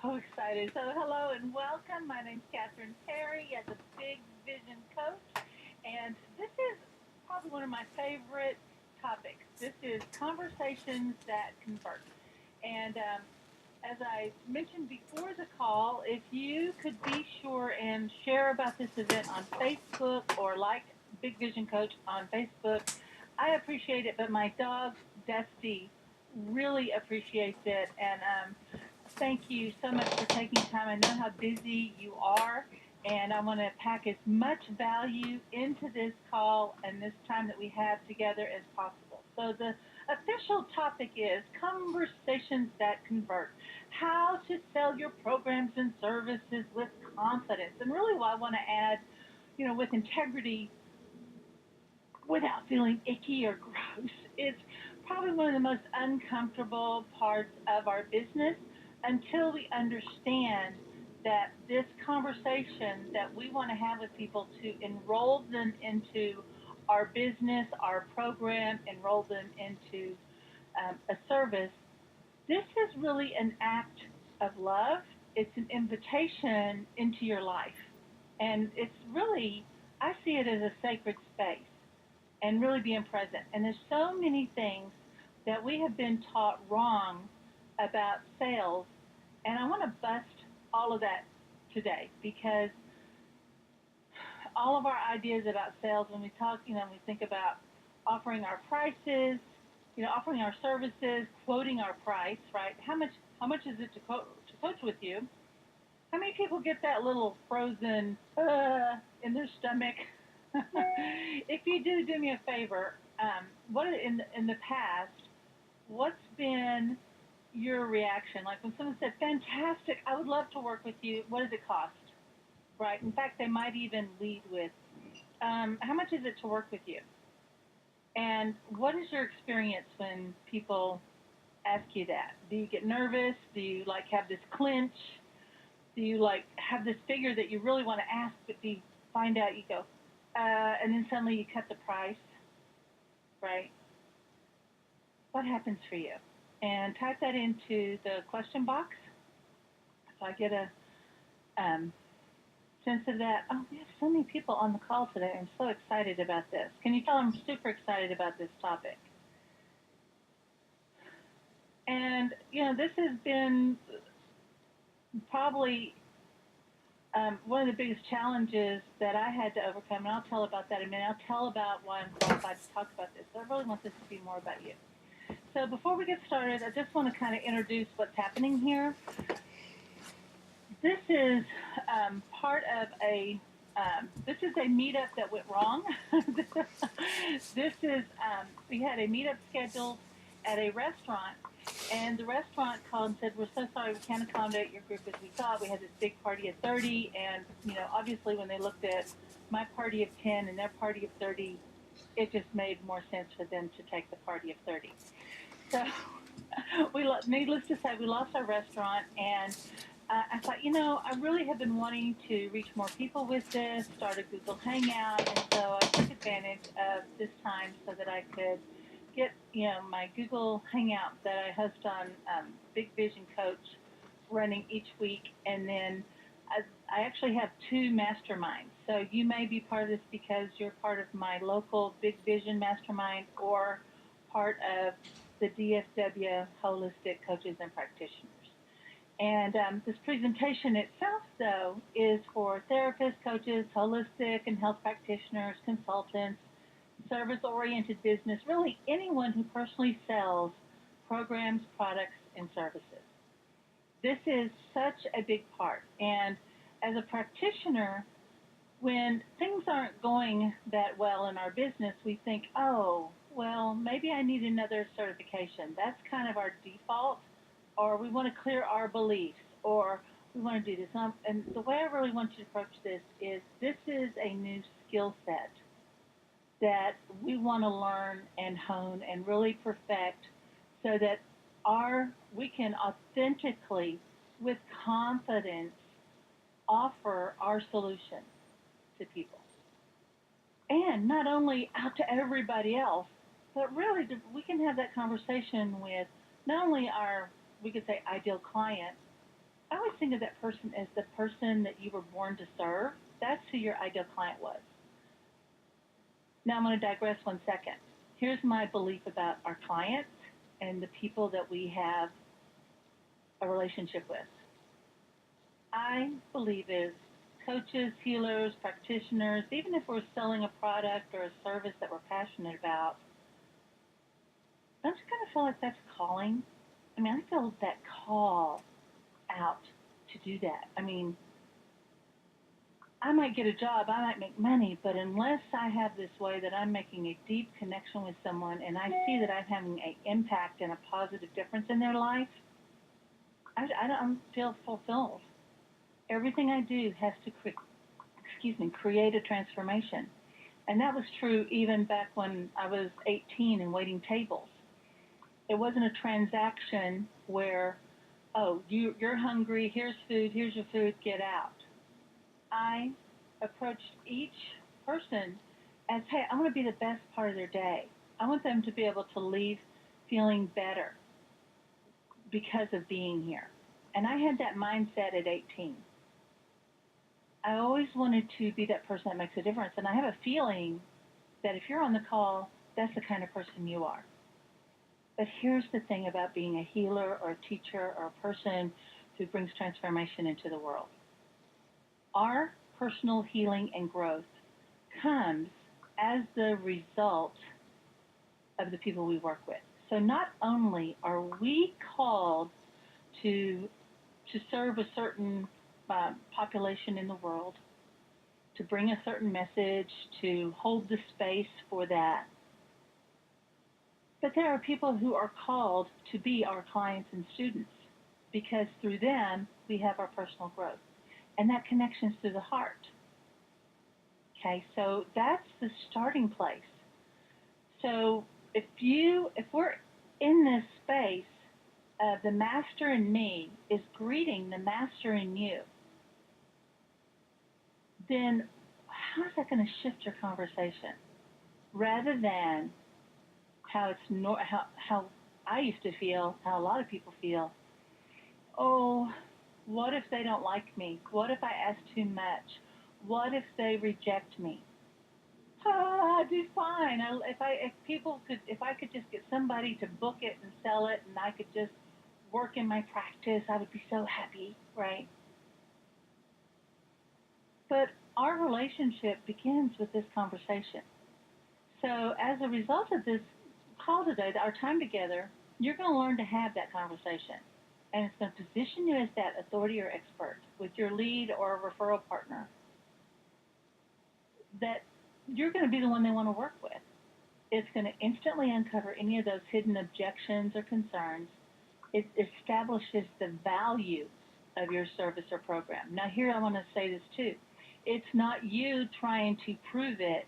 so excited. So, hello and welcome. My name's Catherine Perry as a Big Vision Coach, and this is probably one of my favorite topics. This is conversations that convert. And as I mentioned before the call, if you could be sure and share about this event on Facebook or like Big Vision Coach on Facebook, I appreciate it. But my dog, Dusty, really appreciates it. And thank you so much for taking time. I know how busy you are, and I want to pack as much value into this call and this time that we have together as possible. So, the official topic is conversations that convert. How to sell your programs and services with confidence. And really, what I want to add, with integrity without feeling icky or gross. It's probably one of the most uncomfortable parts of our business until we understand that this conversation that we want to have with people to enroll them into our business, our program, enroll them into a service, this is really an act of love. It's an invitation into your life. And it's really, I see it as a sacred space and really being present. And there's so many things that we have been taught wrong about sales, and I want to bust all of that today because all of our ideas about sales, when we talk, we think about offering our prices, offering our services, quoting our price, right? How much is it to coach with you? How many people get that little frozen in their stomach? If you do me a favor. What in the past? What's been your reaction? Like when someone said, "Fantastic, I would love to work with you. What does it cost?" Right. In fact, they might even lead with, "How much is it to work with you?" And what is your experience when people ask you that? Do you get nervous? Do you like have this clinch? Do you like have this figure that you really want to ask, but do you find out you go, and then suddenly you cut the price, right? What happens for you? And type that into the question box. So I get a sense of that. Oh, we have so many people on the call today. I'm so excited about this. Can you tell I'm super excited about this topic? And, this has been probably one of the biggest challenges that I had to overcome, and I'll tell about that in a minute. I'll tell about why I'm qualified to talk about this. But I really want this to be more about you. So before we get started, I just want to kind of introduce what's happening here. This is part of this is a meetup that went wrong. This is, we had a meetup scheduled at a restaurant, and the restaurant called and said, "We're so sorry, we can't accommodate your group as we thought. We had this big party of 30, and, obviously when they looked at my party of 10 and their party of 30, it just made more sense for them to take the party of 30. So, needless to say, we lost our restaurant, and I thought, I really have been wanting to reach more people with this, start a Google Hangout, and so I took advantage of this time so that I could get, my Google Hangout that I host on Big Vision Coach running each week, and then I actually have two masterminds. So you may be part of this because you're part of my local Big Vision Mastermind or part of the DFW Holistic Coaches and Practitioners. And this presentation itself, though, is for therapists, coaches, holistic and health practitioners, consultants, service-oriented business, really anyone who personally sells programs, products, and services. This is such a big part. And as a practitioner, when things aren't going that well in our business, we think, oh, well, maybe I need another certification. That's kind of our default. Or we want to clear our beliefs, or we want to do this. And the way I really want you to approach this is a new skill set that we want to learn and hone and really perfect so that we can authentically, with confidence, offer our solution to people. And not only out to everybody else, but really we can have that conversation with not only our, we could say, ideal client, I always think of that person as the person that you were born to serve. That's who your ideal client was. Now I'm going to digress 1 second. Here's my belief about our clients and the people that we have a relationship with. I believe is coaches, healers, practitioners, even if we're selling a product or a service that we're passionate about, don't you kind of feel like that's calling? I mean, I feel that call out to do that. I mean, I might get a job, I might make money, but unless I have this way that I'm making a deep connection with someone and I see that I'm having an impact and a positive difference in their life, I don't feel fulfilled. Everything I do has to create a transformation. And that was true even back when I was 18 and waiting tables. It wasn't a transaction where, oh, you're hungry, here's your food, get out. I approached each person as, hey, I want to be the best part of their day. I want them to be able to leave feeling better because of being here. And I had that mindset at 18. I always wanted to be that person that makes a difference. And I have a feeling that if you're on the call, that's the kind of person you are. But here's the thing about being a healer or a teacher or a person who brings transformation into the world. Our personal healing and growth comes as the result of the people we work with. So not only are we called to serve a certain population in the world, to bring a certain message, to hold the space for that, but there are people who are called to be our clients and students because through them we have our personal growth. And that connection is through the heart. Okay, so that's the starting place. So if we're in this space, the master in me is greeting the master in you, then how is that going to shift your conversation? Rather than how I used to feel, how a lot of people feel. Oh, what if they don't like me? What if I ask too much? What if they reject me? I'd be fine. If I could just get somebody to book it and sell it, and I could just work in my practice, I would be so happy, right? But our relationship begins with this conversation. So as a result of this call today, our time together, you're going to learn to have that conversation. And it's going to position you as that authority or expert with your lead or referral partner that you're going to be the one they want to work with. It's going to instantly uncover any of those hidden objections or concerns. It establishes the value of your service or program. Now, here I want to say this too. It's not you trying to prove it.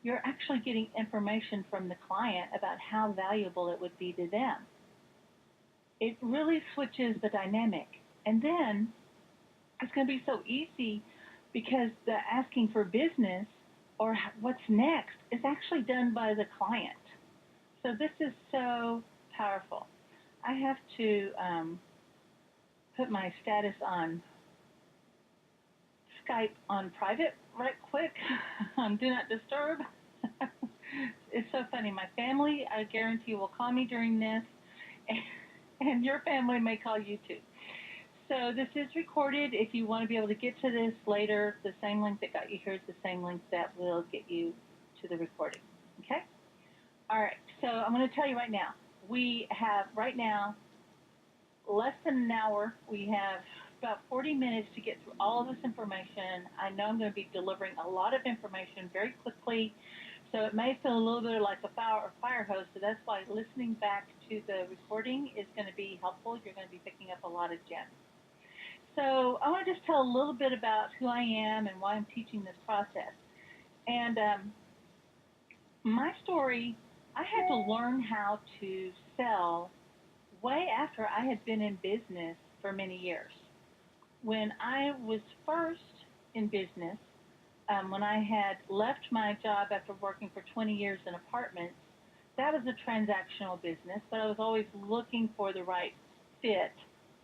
You're actually getting information from the client about how valuable it would be to them. It really switches the dynamic. And then it's going to be so easy because the asking for business or what's next is actually done by the client. So this is so powerful. I have to put my status on Skype on private right quick on Do Not Disturb. It's so funny. My family, I guarantee, will call me during this, and your family may call you too. So this is recorded. If you want to be able to get to this later, the same link that got you here is the same link that will get you to the recording. Okay? All right. So I'm going to tell you right now. We have right now less than an hour. We have about 40 minutes to get through all of this information. I know I'm going to be delivering a lot of information very quickly, so it may feel a little bit like a fire hose, so that's why listening back to the recording is going to be helpful. You're going to be picking up a lot of gems. So I want to just tell a little bit about who I am and why I'm teaching this process. And my story, I had to learn how to sell way after I had been in business for many years. When I was first in business, when I had left my job after working for 20 years in apartments, that was a transactional business, but I was always looking for the right fit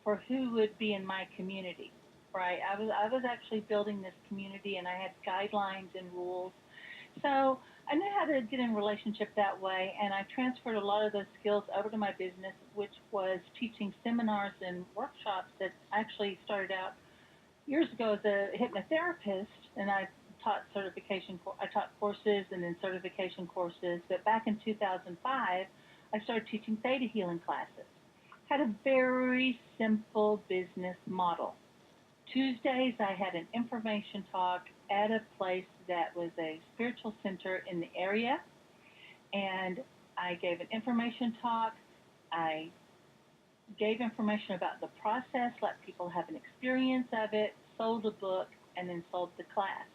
for who would be in my community, right? I was actually building this community, and I had guidelines and rules. So I knew how to get in a relationship that way, and I transferred a lot of those skills over to my business, which was teaching seminars and workshops that actually started out years ago as a hypnotherapist, and I taught courses and then certification courses. But back in 2005, I started teaching theta healing classes. Had a very simple business model. Tuesdays, I had an information talk at a place that was a spiritual center in the area, and I gave an information talk. I gave information about the process, let people have an experience of it, sold a book, and then sold the class.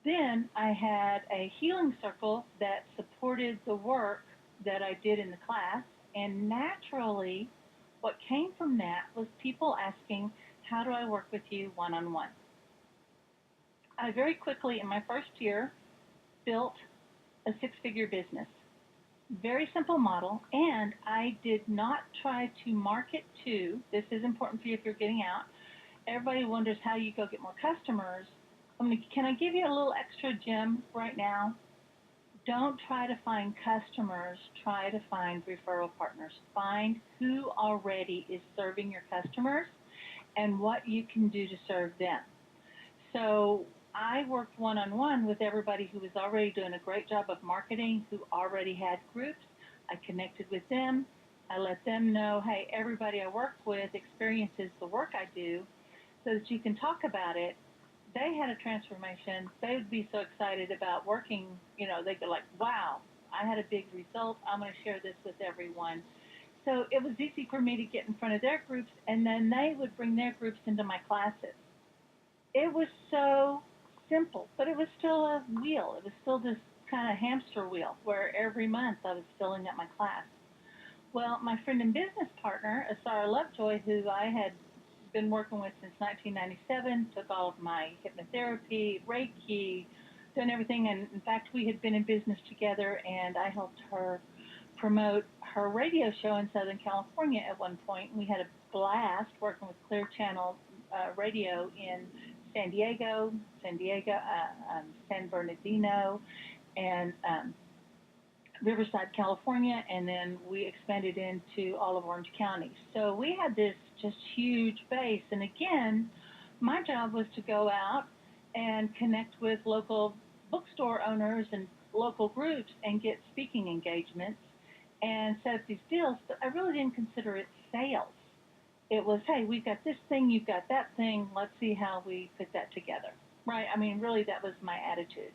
Then I had a healing circle that supported the work that I did in the class, and naturally, what came from that was people asking, how do I work with you one-on-one? I very quickly, in my first year, built a six-figure business. Very simple model, and I did not try to market to, this is important for you if you're getting out. Everybody wonders how you go get more customers. Can I give you a little extra gem right now? Don't try to find customers, try to find referral partners. Find who already is serving your customers and what you can do to serve them. So I worked one-on-one with everybody who was already doing a great job of marketing, who already had groups. I connected with them. I let them know, hey, everybody I work with experiences the work I do, so that you can talk about it. They had a transformation. They would be so excited about working, they'd go like, wow, I had a big result. I'm going to share this with everyone. So it was easy for me to get in front of their groups, and then they would bring their groups into my classes. It was so simple, but it was still a wheel. It was still this kind of hamster wheel where every month I was filling up my class. Well, my friend and business partner, Asara Lovejoy, who I had been working with since 1997, took all of my hypnotherapy, Reiki, done everything. And in fact, we had been in business together, and I helped her promote her radio show in Southern California at one point. We had a blast working with Clear Channel Radio in San Bernardino, and Riverside, California, and then we expanded into all of Orange County. So we had this just huge base. And again, my job was to go out and connect with local bookstore owners and local groups and get speaking engagements and set up these deals. But I really didn't consider it sales. It was, hey, we've got this thing, you've got that thing, let's see how we put that together, right? I mean, really, that was my attitude.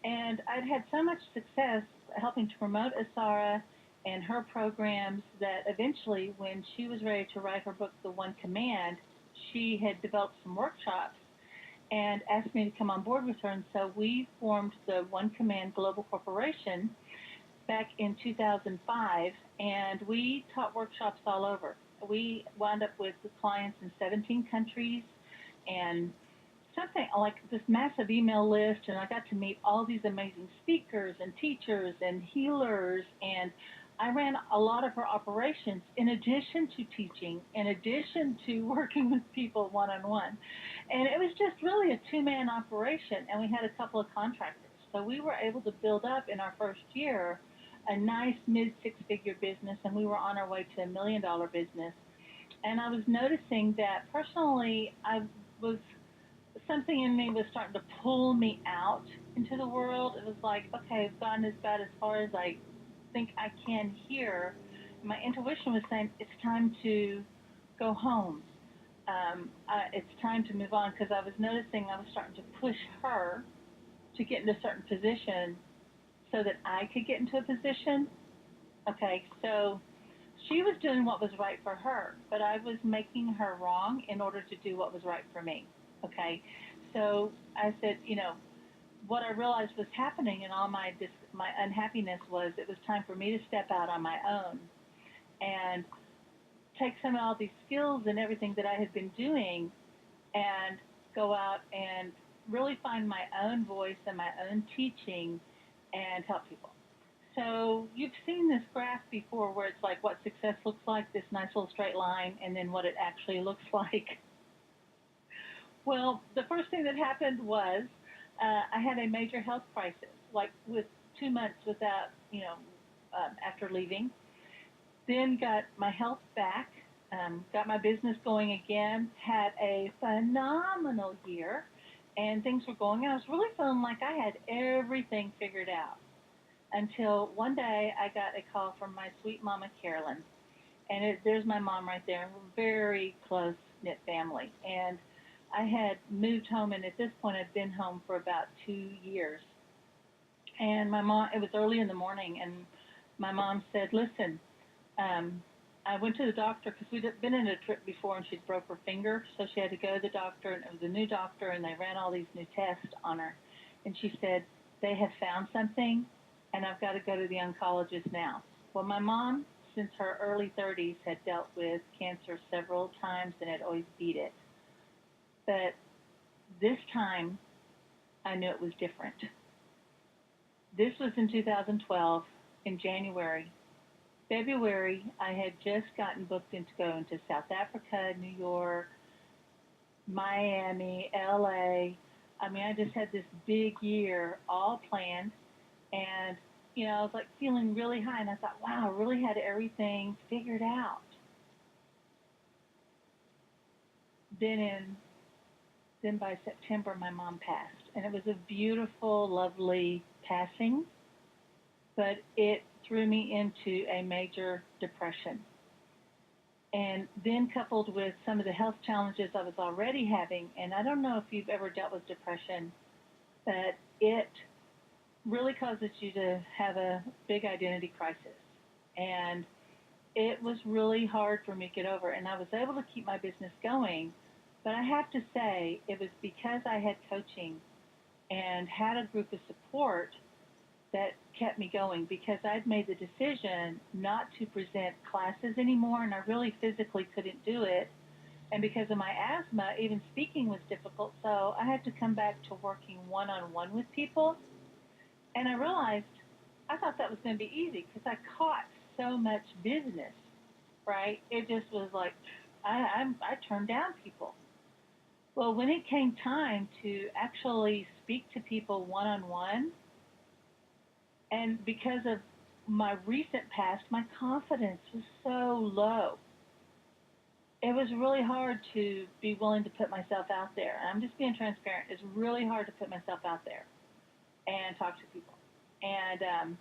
And I'd had so much success helping to promote Asara and her programs that eventually, when she was ready to write her book, The One Command, she had developed some workshops and asked me to come on board with her. And so we formed the One Command Global Corporation back in 2005, and we taught workshops all over. We wound up with clients in 17 countries and something like this massive email list, and I got to meet all these amazing speakers and teachers and healers, and I ran a lot of her operations in addition to teaching, in addition to working with people one-on-one. And it was just really a two-man operation, and we had a couple of contractors. So we were able to build up in our first year a nice mid-six-figure business, and we were on our way to $1 million business. And I was noticing that personally, something in me was starting to pull me out into the world. It was like, okay, I've gone about as far as I think I can here. My intuition was saying it's time to go home. It's time to move on, because I was noticing I was starting to push her to get into a certain position so that I could get into a position. Okay, so she was doing what was right for her, but I was making her wrong in order to do what was right for me. Okay, so I said, what I realized was happening in all my unhappiness was it was time for me to step out on my own and take some of all these skills and everything that I had been doing and go out and really find my own voice and my own teaching and help people. So you've seen this graph before where it's like what success looks like, this nice little straight line, and then what it actually looks like. Well, the first thing that happened was I had a major health crisis, like with 2 months without, after leaving. Then got my health back, got my business going again, had a phenomenal year, and things were going. I was really feeling like I had everything figured out until one day I got a call from my sweet mama, Carolyn. And there's my mom right there. We're very close knit family. And I had moved home, and at this point, I'd been home for about 2 years. And my mom, it was early in the morning, and my mom said, "Listen, I went to the doctor because we'd been in a trip before and she'd broke her finger, so she had to go to the doctor, and it was a new doctor, and they ran all these new tests on her. And she said, they have found something, and I've got to go to the oncologist now." Well, my mom, since her early 30s, had dealt with cancer several times and had always beat it. But this time, I knew it was different. This was in 2012, in January. February, I had just gotten booked in to go into South Africa, New York, Miami, LA. I mean, I just had this big year all planned. And, I was like feeling really high. And I thought, wow, I really had everything figured out. Then by September, my mom passed. And it was a beautiful, lovely passing, but it threw me into a major depression. And then coupled with some of the health challenges I was already having, and I don't know if you've ever dealt with depression, but it really causes you to have a big identity crisis. And it was really hard for me to get over. And I was able to keep my business going, but I have to say it was because I had coaching and had a group of support that kept me going, because I'd made the decision not to present classes anymore, and I really physically couldn't do it. And because of my asthma, even speaking was difficult, so I had to come back to working one-on-one with people. And I realized I thought that was going to be easy because I caught so much business, right? It just was like I turned down people. Well, when it came time to actually speak to people one-on-one, and because of my recent past, my confidence was so low. It was really hard to be willing to put myself out there. And I'm just being transparent. It's really hard to put myself out there and talk to people. And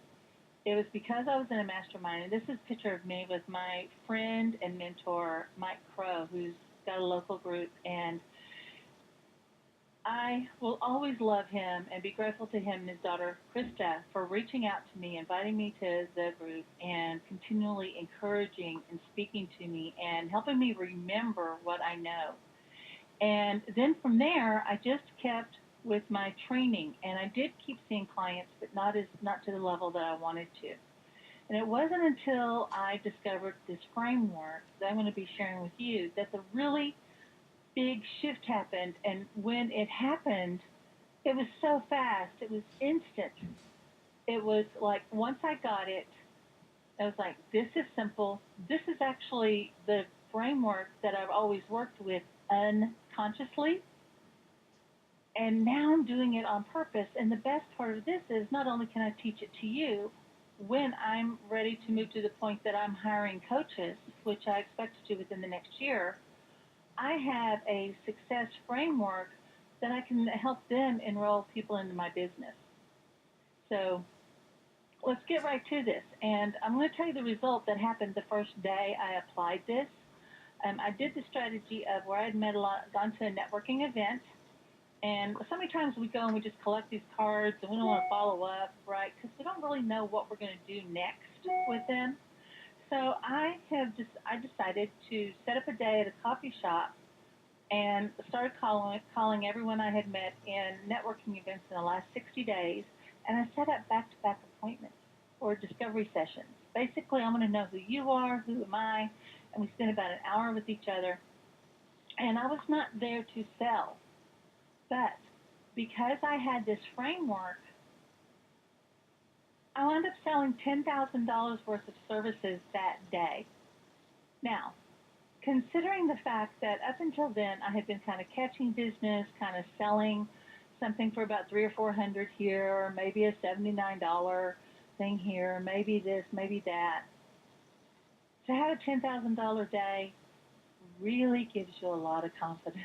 it was because I was in a mastermind. And this is a picture of me with my friend and mentor, Mike Crow, who's got a local group. And I will always love him and be grateful to him and his daughter, Krista, for reaching out to me, inviting me to the group, and continually encouraging and speaking to me and helping me remember what I know. And then from there, I just kept with my training, and I did keep seeing clients, but not to the level that I wanted to. And it wasn't until I discovered this framework that I'm going to be sharing with you that the really big shift happened. And when it happened, it was so fast. It was instant. It was like once I got it, I was like, this is simple. This is actually the framework that I've always worked with unconsciously. And now I'm doing it on purpose. And the best part of this is not only can I teach it to you, when I'm ready to move to the point that I'm hiring coaches, which I expect to do within the next year, I have a success framework that I can help them enroll people into my business. So let's get right to this. And I'm going to tell you the result that happened the first day I applied this. I did the strategy of where I'd gone to a networking event. And so many times we go and we just collect these cards and we don't want to follow up, right? Because we don't really know what we're going to do next with them. So I decided to set up a day at a coffee shop and started calling everyone I had met in networking events in the last 60 days. And I set up back-to-back appointments or discovery sessions. Basically, I want to know who you are, who am I, and we spent about an hour with each other. And I was not there to sell, but because I had this framework, I wound up selling $10,000 worth of services that day. Now, considering the fact that up until then I had been kind of catching business, kind of selling something for about three or four hundred here, or maybe a $79 thing here, maybe this, maybe that. To have a $10,000 day really gives you a lot of confidence.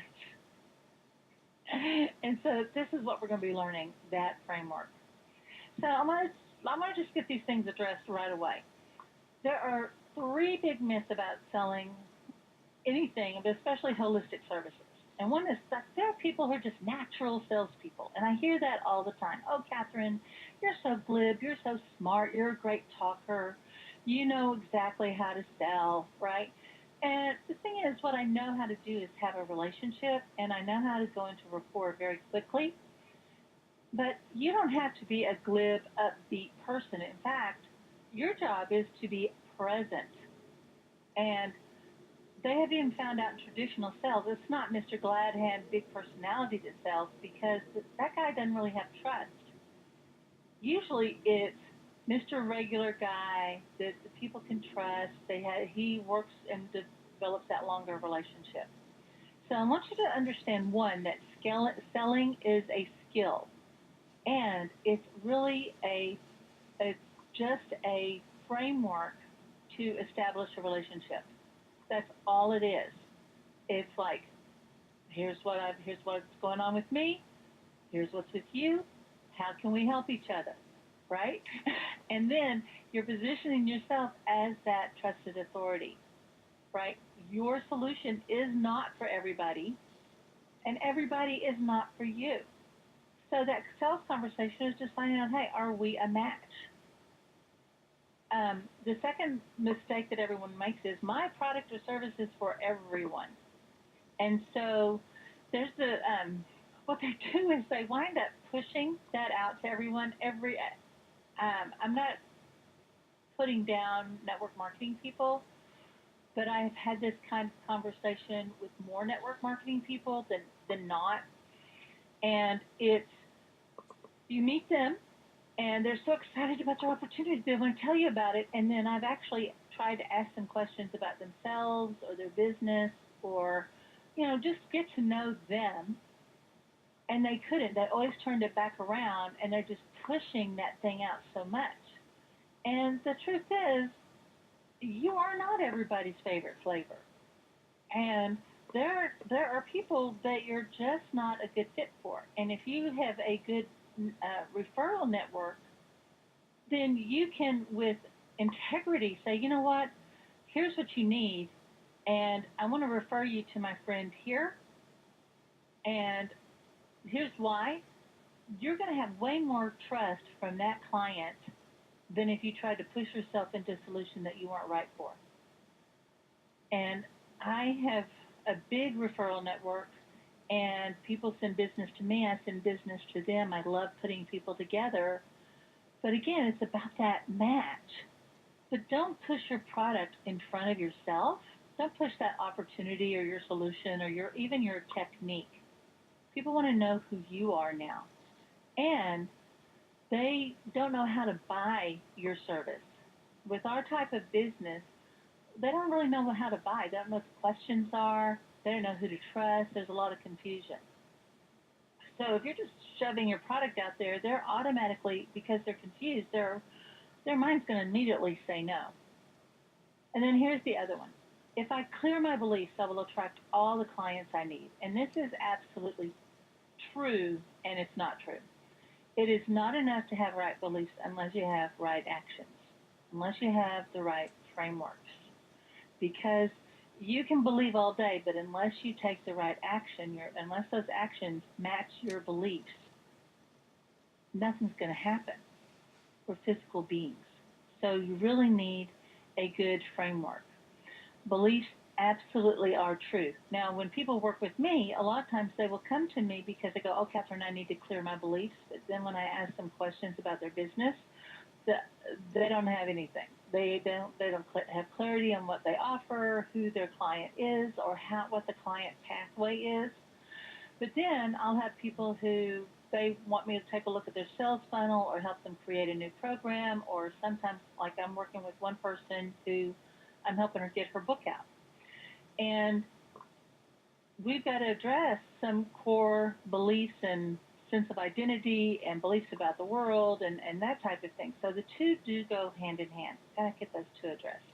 And so this is what we're going to be learning, that framework. So I'm going to just get these things addressed right away. There are three big myths about selling anything, but especially holistic services. And one is that there are people who are just natural salespeople. And I hear that all the time. Oh, Catherine, you're so glib. You're so smart. You're a great talker. You know exactly how to sell, right? And the thing is, what I know how to do is have a relationship, and I know how to go into rapport very quickly. But you don't have to be a glib, upbeat person. In fact, your job is to be present. And they have even found out in traditional sales, it's not Mr. Gladhand, big personality that sells because that guy doesn't really have trust. Usually it's Mr. Regular guy that the people can trust. He works and develops that longer relationship. So I want you to understand one that selling is a skill, and it's really it's just a framework to establish a relationship. That's all it is. It's like here's what's going on with me. Here's what's with you. How can we help each other? Right? And then you're positioning yourself as that trusted authority, right? Your solution is not for everybody, and everybody is not for you. So that sales conversation is just finding out, hey, are we a match? The second mistake that everyone makes is my product or service is for everyone. And so there's what they do is they wind up pushing that out to everyone. I'm not putting down network marketing people, but I've had this kind of conversation with more network marketing people than not. And it's, you meet them and they're so excited about their opportunities, they want to tell you about it. And then I've actually tried to ask them questions about themselves or their business or, just get to know them. And they couldn't. They always turned it back around and they're just pushing that thing out so much. And the truth is, you are not everybody's favorite flavor. And there are people that you're just not a good fit for. And if you have a good referral network, then you can, with integrity, say, you know what, here's what you need, and I want to refer you to my friend here, and here's why. You're going to have way more trust from that client than if you tried to push yourself into a solution that you weren't right for. And I have a big referral network, and people send business to me. I send business to them. I love putting people together. But again, it's about that match. But don't push your product in front of yourself. Don't push that opportunity or your solution or even your technique. People want to know who you are now. And they don't know how to buy your service. With our type of business, they don't really know how to buy. They don't know what the questions are. They don't know who to trust. There's a lot of confusion. So if you're just shoving your product out there, they're automatically, because they're confused, their mind's going to immediately say no. And then here's the other one. If I clear my beliefs, I will attract all the clients I need. And this is absolutely true, and it's not true. It is not enough to have right beliefs unless you have right actions, unless you have the right frameworks. Because you can believe all day, but unless you take the right action, unless those actions match your beliefs, nothing's going to happen. We're physical beings. So you really need a good framework. Beliefs absolutely are true. Now, when people work with me, a lot of times they will come to me because they go, oh, Catherine, I need to clear my beliefs. But then when I ask them questions about their business, they don't have anything. They don't have clarity on what they offer, who their client is, or what the client pathway is. But then I'll have people who they want me to take a look at their sales funnel or help them create a new program, or sometimes, like I'm working with one person who I'm helping her get her book out. And we've got to address some core beliefs and sense of identity and beliefs about the world and that type of thing. So the two do go hand in hand. Got to get those two addressed.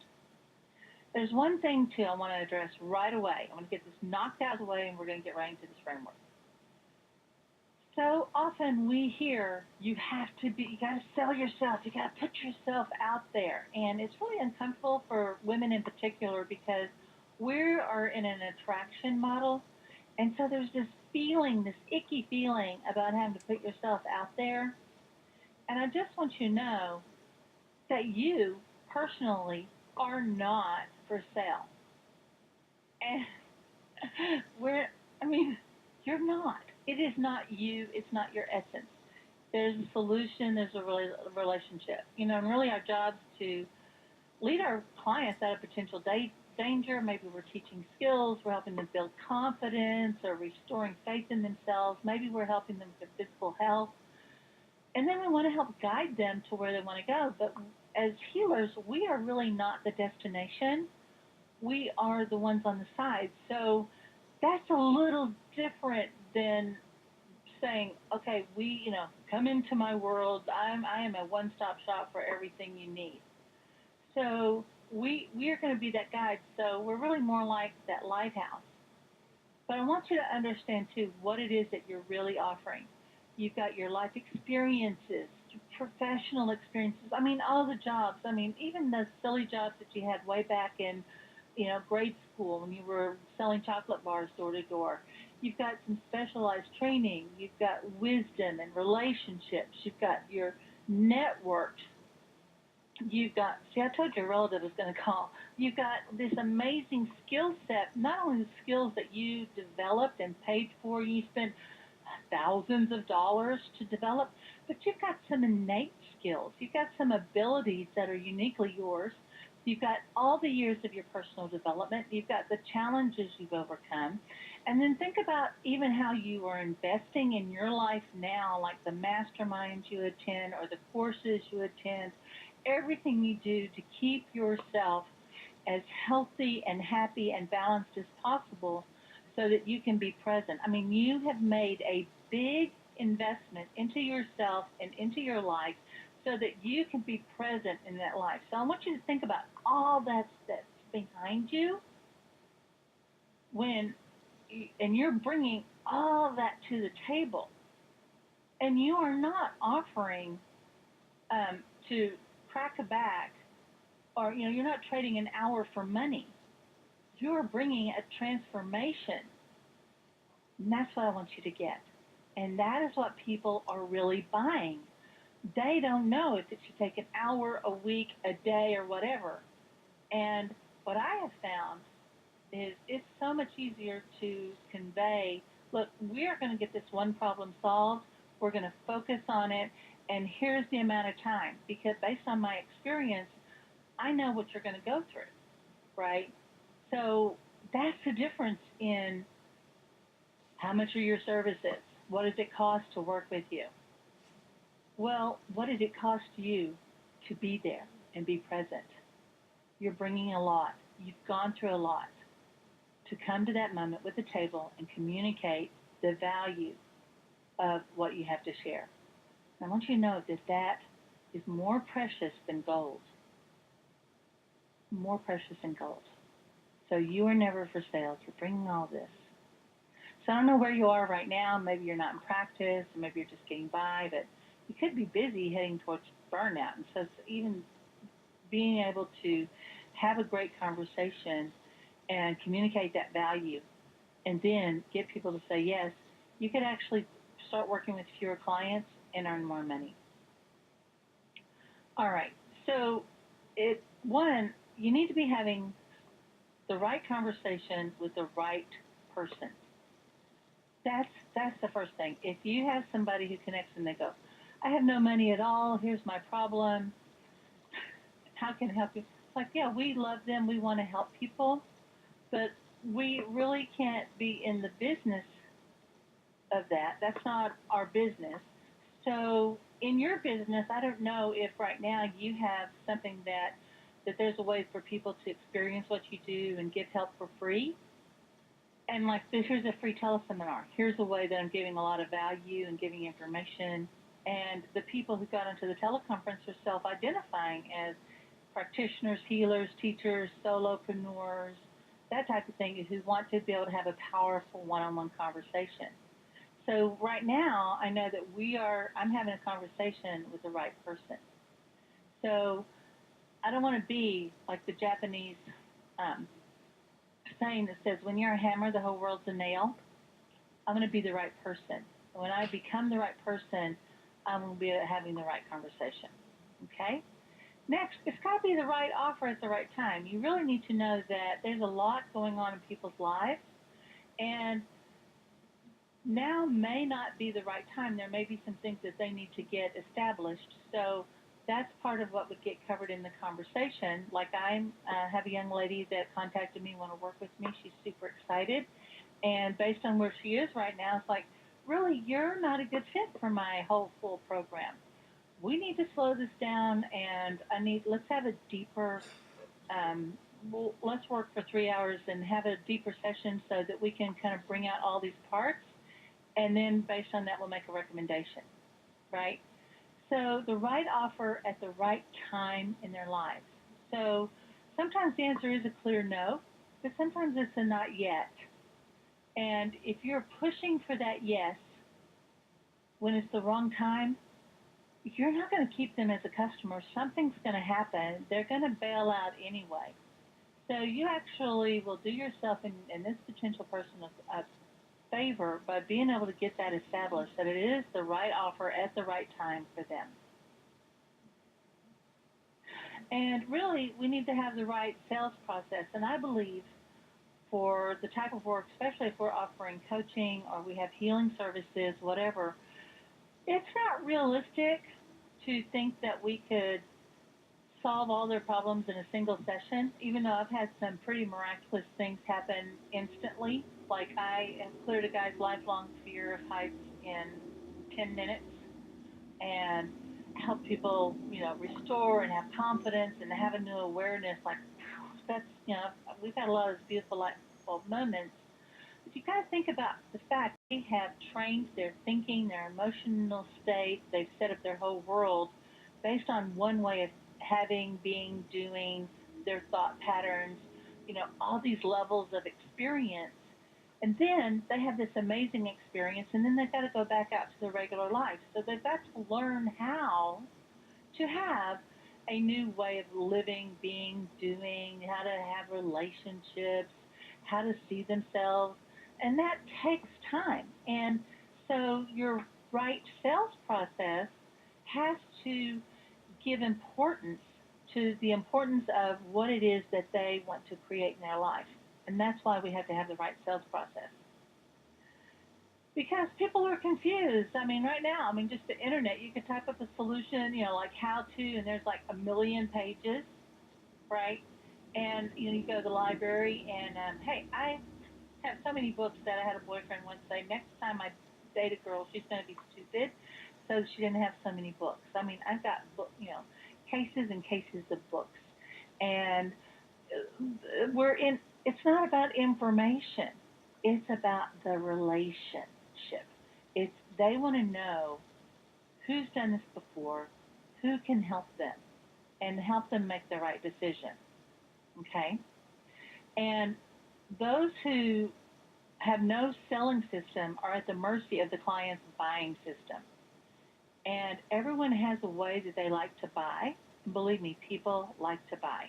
There's one thing, too, I want to address right away. I want to get this knocked out of the way, and we're going to get right into this framework. So often we hear you got to sell yourself, you got to put yourself out there. And it's really uncomfortable for women in particular because we are in an attraction model. And so there's this feeling, this icky feeling about having to put yourself out there. And I just want you to know that you personally are not for sale. And you're not. It is not you. It's not your essence. There's a solution. There's a relationship. And really our job is to lead our clients out of potential danger. Maybe we're teaching skills. We're helping them build confidence or restoring faith in themselves. Maybe we're helping them with physical health. And then we want to help guide them to where they want to go. But as healers, we are really not the destination. We are the ones on the side. So that's a little different than saying, okay, come into my world. I am a one-stop shop for everything you need. So we are going to be that guide. So we're really more like that lighthouse. But I want you to understand, too, what it is that you're really offering. You've got your life experiences, professional experiences. All the jobs. Even those silly jobs that you had way back in, grade school when you were selling chocolate bars door to door. You've got some specialized training. You've got wisdom and relationships. You've got your networks. You've got, I told you a relative was going to call. You've got this amazing skill set, not only the skills that you developed and paid for, you spent thousands of dollars to develop, but you've got some innate skills. You've got some abilities that are uniquely yours. You've got all the years of your personal development. You've got the challenges you've overcome. And then think about even how you are investing in your life now, like the masterminds you attend or the courses you attend, everything you do to keep yourself as healthy and happy and balanced as possible so that you can be present. You have made a big investment into yourself and into your life so that you can be present in that life. So I want you to think about all that's behind you and you're bringing all that to the table. And you are not offering to crack a back or, you're not trading an hour for money. You're bringing a transformation. And that's what I want you to get. And that is what people are really buying. They don't know if it should take an hour, a week, a day, or whatever. And what I have found is it's so much easier to convey, look, we are going to get this one problem solved. We're going to focus on it. And here's the amount of time. Because based on my experience, I know what you're going to go through, right? So that's the difference in how much are your services? What does it cost to work with you? Well, what did it cost you to be there and be present? You're bringing a lot. You've gone through a lot to come to that moment with the table and communicate the value of what you have to share. And I want you to know that that is more precious than gold. More precious than gold. So you are never for sale. You're bringing all this. So I don't know where you are right now. Maybe you're not in practice, or maybe you're just getting by, but you could be busy heading towards burnout. And so even being able to have a great conversation and communicate that value and then get people to say yes, you could actually start working with fewer clients and earn more money. All right. So you need to be having the right conversation with the right person. That's the first thing. If you have somebody who connects and they go, I have no money at all, here's my problem, how can I help you? It's like, yeah, we love them, we want to help people, but we really can't be in the business of that. That's not our business. So in your business, I don't know if right now you have something that there's a way for people to experience what you do and get help for free. And like this, here's a free teleseminar. Here's a way that I'm giving a lot of value and giving information. And the people who got into the teleconference are self-identifying as practitioners, healers, teachers, solopreneurs, that type of thing, who want to be able to have a powerful one-on-one conversation. So right now, I know that I'm having a conversation with the right person. So I don't want to be like the Japanese um, saying that says, when you're a hammer, the whole world's a nail. I'm going to be the right person. When I become the right person, I'm going to be having the right conversation. Okay? Next, it's got to be the right offer at the right time. You really need to know that there's a lot going on in people's lives, and now may not be the right time. There may be some things that they need to get established. So that's part of what would get covered in the conversation. Like I have a young lady that contacted me, want to work with me. She's super excited. And based on where she is right now, it's like, really, you're not a good fit for my whole full program. We need to slow this down, and let's have a deeper, let's work for 3 hours and have a deeper session so that we can kind of bring out all these parts, and then based on that, we'll make a recommendation, right? So the right offer at the right time in their lives. So sometimes the answer is a clear no, but sometimes it's a not yet. And if you're pushing for that yes when it's the wrong time, you're not going to keep them as a customer. Something's going to happen. They're going to bail out anyway. So you actually will do yourself and this potential person a favor by being able to get that established, that it is the right offer at the right time for them. And really, we need to have the right sales process. And I believe for the type of work, especially if we're offering coaching or we have healing services, whatever, it's not realistic to think that we could solve all their problems in a single session, even though I've had some pretty miraculous things happen instantly. Like I have cleared a guy's lifelong fear of heights in 10 minutes and help people, restore and have confidence and have a new awareness. Like, that's, we've had a lot of beautiful light bulb moments. But you got to think about the fact they have trained their thinking, their emotional state. They've set up their whole world based on one way of having, being, doing, their thought patterns, all these levels of experience. And then they have this amazing experience, and then they've got to go back out to their regular life. So they've got to learn how to have a new way of living, being, doing, how to have relationships, how to see themselves. And that takes time. And so your right sales process has to give importance to the importance of what it is that they want to create in their life. And that's why we have to have the right sales process. Because people are confused. Right now, just the internet, you can type up a solution, like how to, and there's like a million pages, right? And, you go to the library, and, hey, I have so many books that I had a boyfriend once say, next time I date a girl, she's going to be stupid, so she didn't have so many books. I've got, cases and cases of books. And it's not about information. It's about the relationship. They want to know who's done this before, who can help them, and help them make the right decision. Okay? And those who have no selling system are at the mercy of the client's buying system. And everyone has a way that they like to buy. And believe me, people like to buy.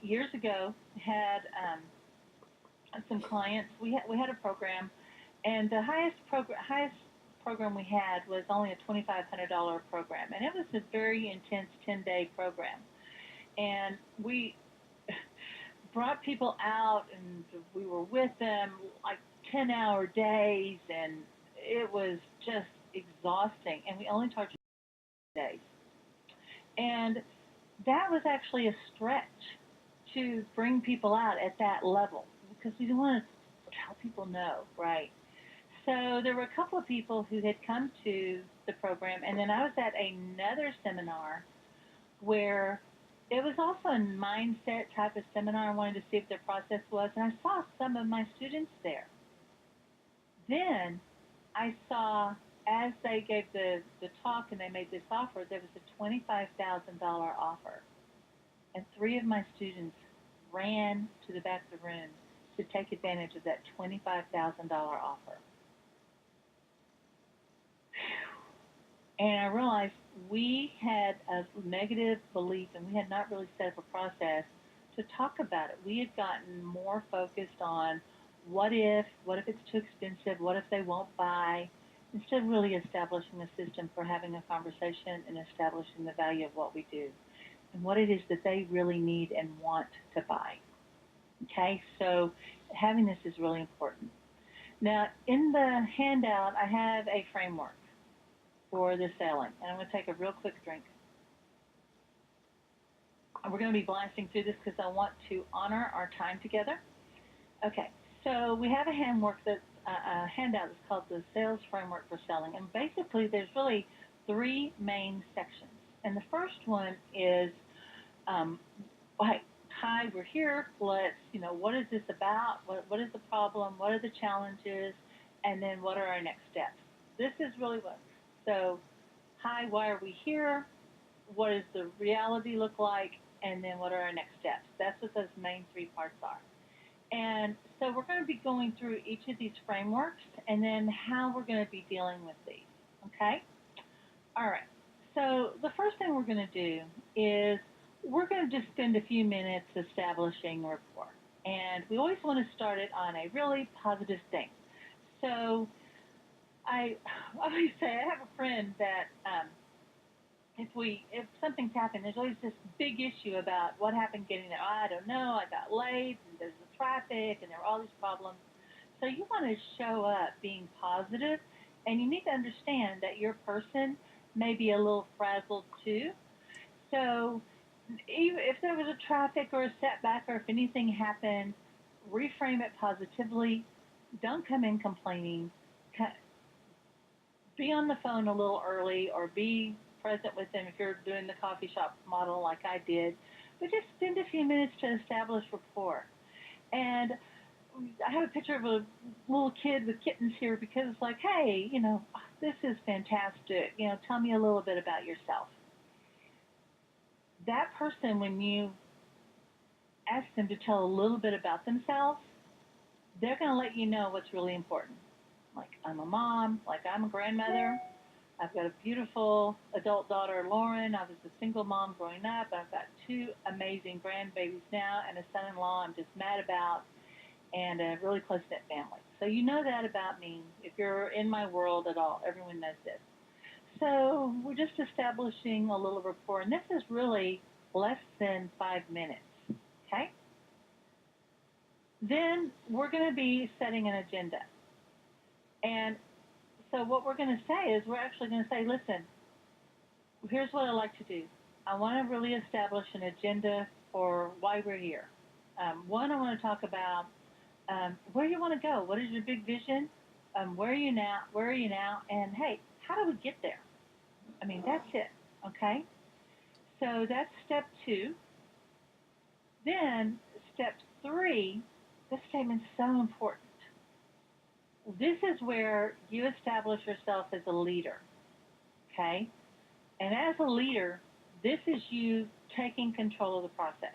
Years ago, had some clients. We had a program, and the highest program we had was only a $2,500 program, and it was a very intense 10-day program. And we brought people out, and we were with them like 10-hour days, and it was just exhausting. And we only charged days, and that was actually a stretch to bring people out at that level because we don't want to tell people no, right? So there were a couple of people who had come to the program, and then I was at another seminar where it was also a mindset type of seminar. I wanted to see if their process was, and I saw some of my students there. Then I saw as they gave the talk and they made this offer, there was a $25,000 offer. And three of my students ran to the back of the room to take advantage of that $25,000 offer. And I realized we had a negative belief and we had not really set up a process to talk about it. We had gotten more focused on what if it's too expensive, what if they won't buy, instead of really establishing a system for having a conversation and establishing the value of what we do and what it is that they really need and want to buy. Okay, so having this is really important. Now, in the handout, I have a framework for the selling, and I'm going to take a real quick drink. We're going to be blasting through this because I want to honor our time together. Okay, so we have a handout that's called the Sales Framework for Selling, and basically there's really three main sections. And the first one is, hi, we're here. Let's, what is this about? What is the problem? What are the challenges? And then what are our next steps? This is really what. So, hi, why are we here? What does the reality look like? And then what are our next steps? That's what those main three parts are. And so we're going to be going through each of these frameworks and then how we're going to be dealing with these. Okay? All right. So the first thing we're going to do is we're going to just spend a few minutes establishing rapport. And we always want to start it on a really positive thing. So I always say I have a friend that if something's happened, there's always this big issue about what happened getting there. I don't know, I got late, and there's the traffic, and there were all these problems. So you want to show up being positive, and you need to understand that your person may be a little frazzled too. So if there was a traffic or a setback, or if anything happened, reframe it positively. Don't come in complaining. Be on the phone a little early, or be present with them if you're doing the coffee shop model like I did. But just spend a few minutes to establish rapport. And I have a picture of a little kid with kittens here because it's like, hey, this is fantastic. Tell me a little bit about yourself. That person, when you ask them to tell a little bit about themselves, they're going to let you know what's really important. Like, I'm a mom, like I'm a grandmother. I've got a beautiful adult daughter, Lauren. I was a single mom growing up. I've got two amazing grandbabies now and a son-in-law I'm just mad about, and a really close-knit family. So you know that about me. If you're in my world at all, everyone knows this. So we're just establishing a little rapport, and this is really less than 5 minutes, okay? Then we're going to be setting an agenda. And so what we're going to say is we're actually going to say, listen, here's what I like to do. I want to really establish an agenda for why we're here. One, I want to talk about where you want to go. What is your big vision? Where are you now? And, hey, how do we get there? I mean, that's it, okay? So that's step 2. Then step 3, this statement's so important. This is where you establish yourself as a leader, okay? And as a leader, this is you taking control of the process.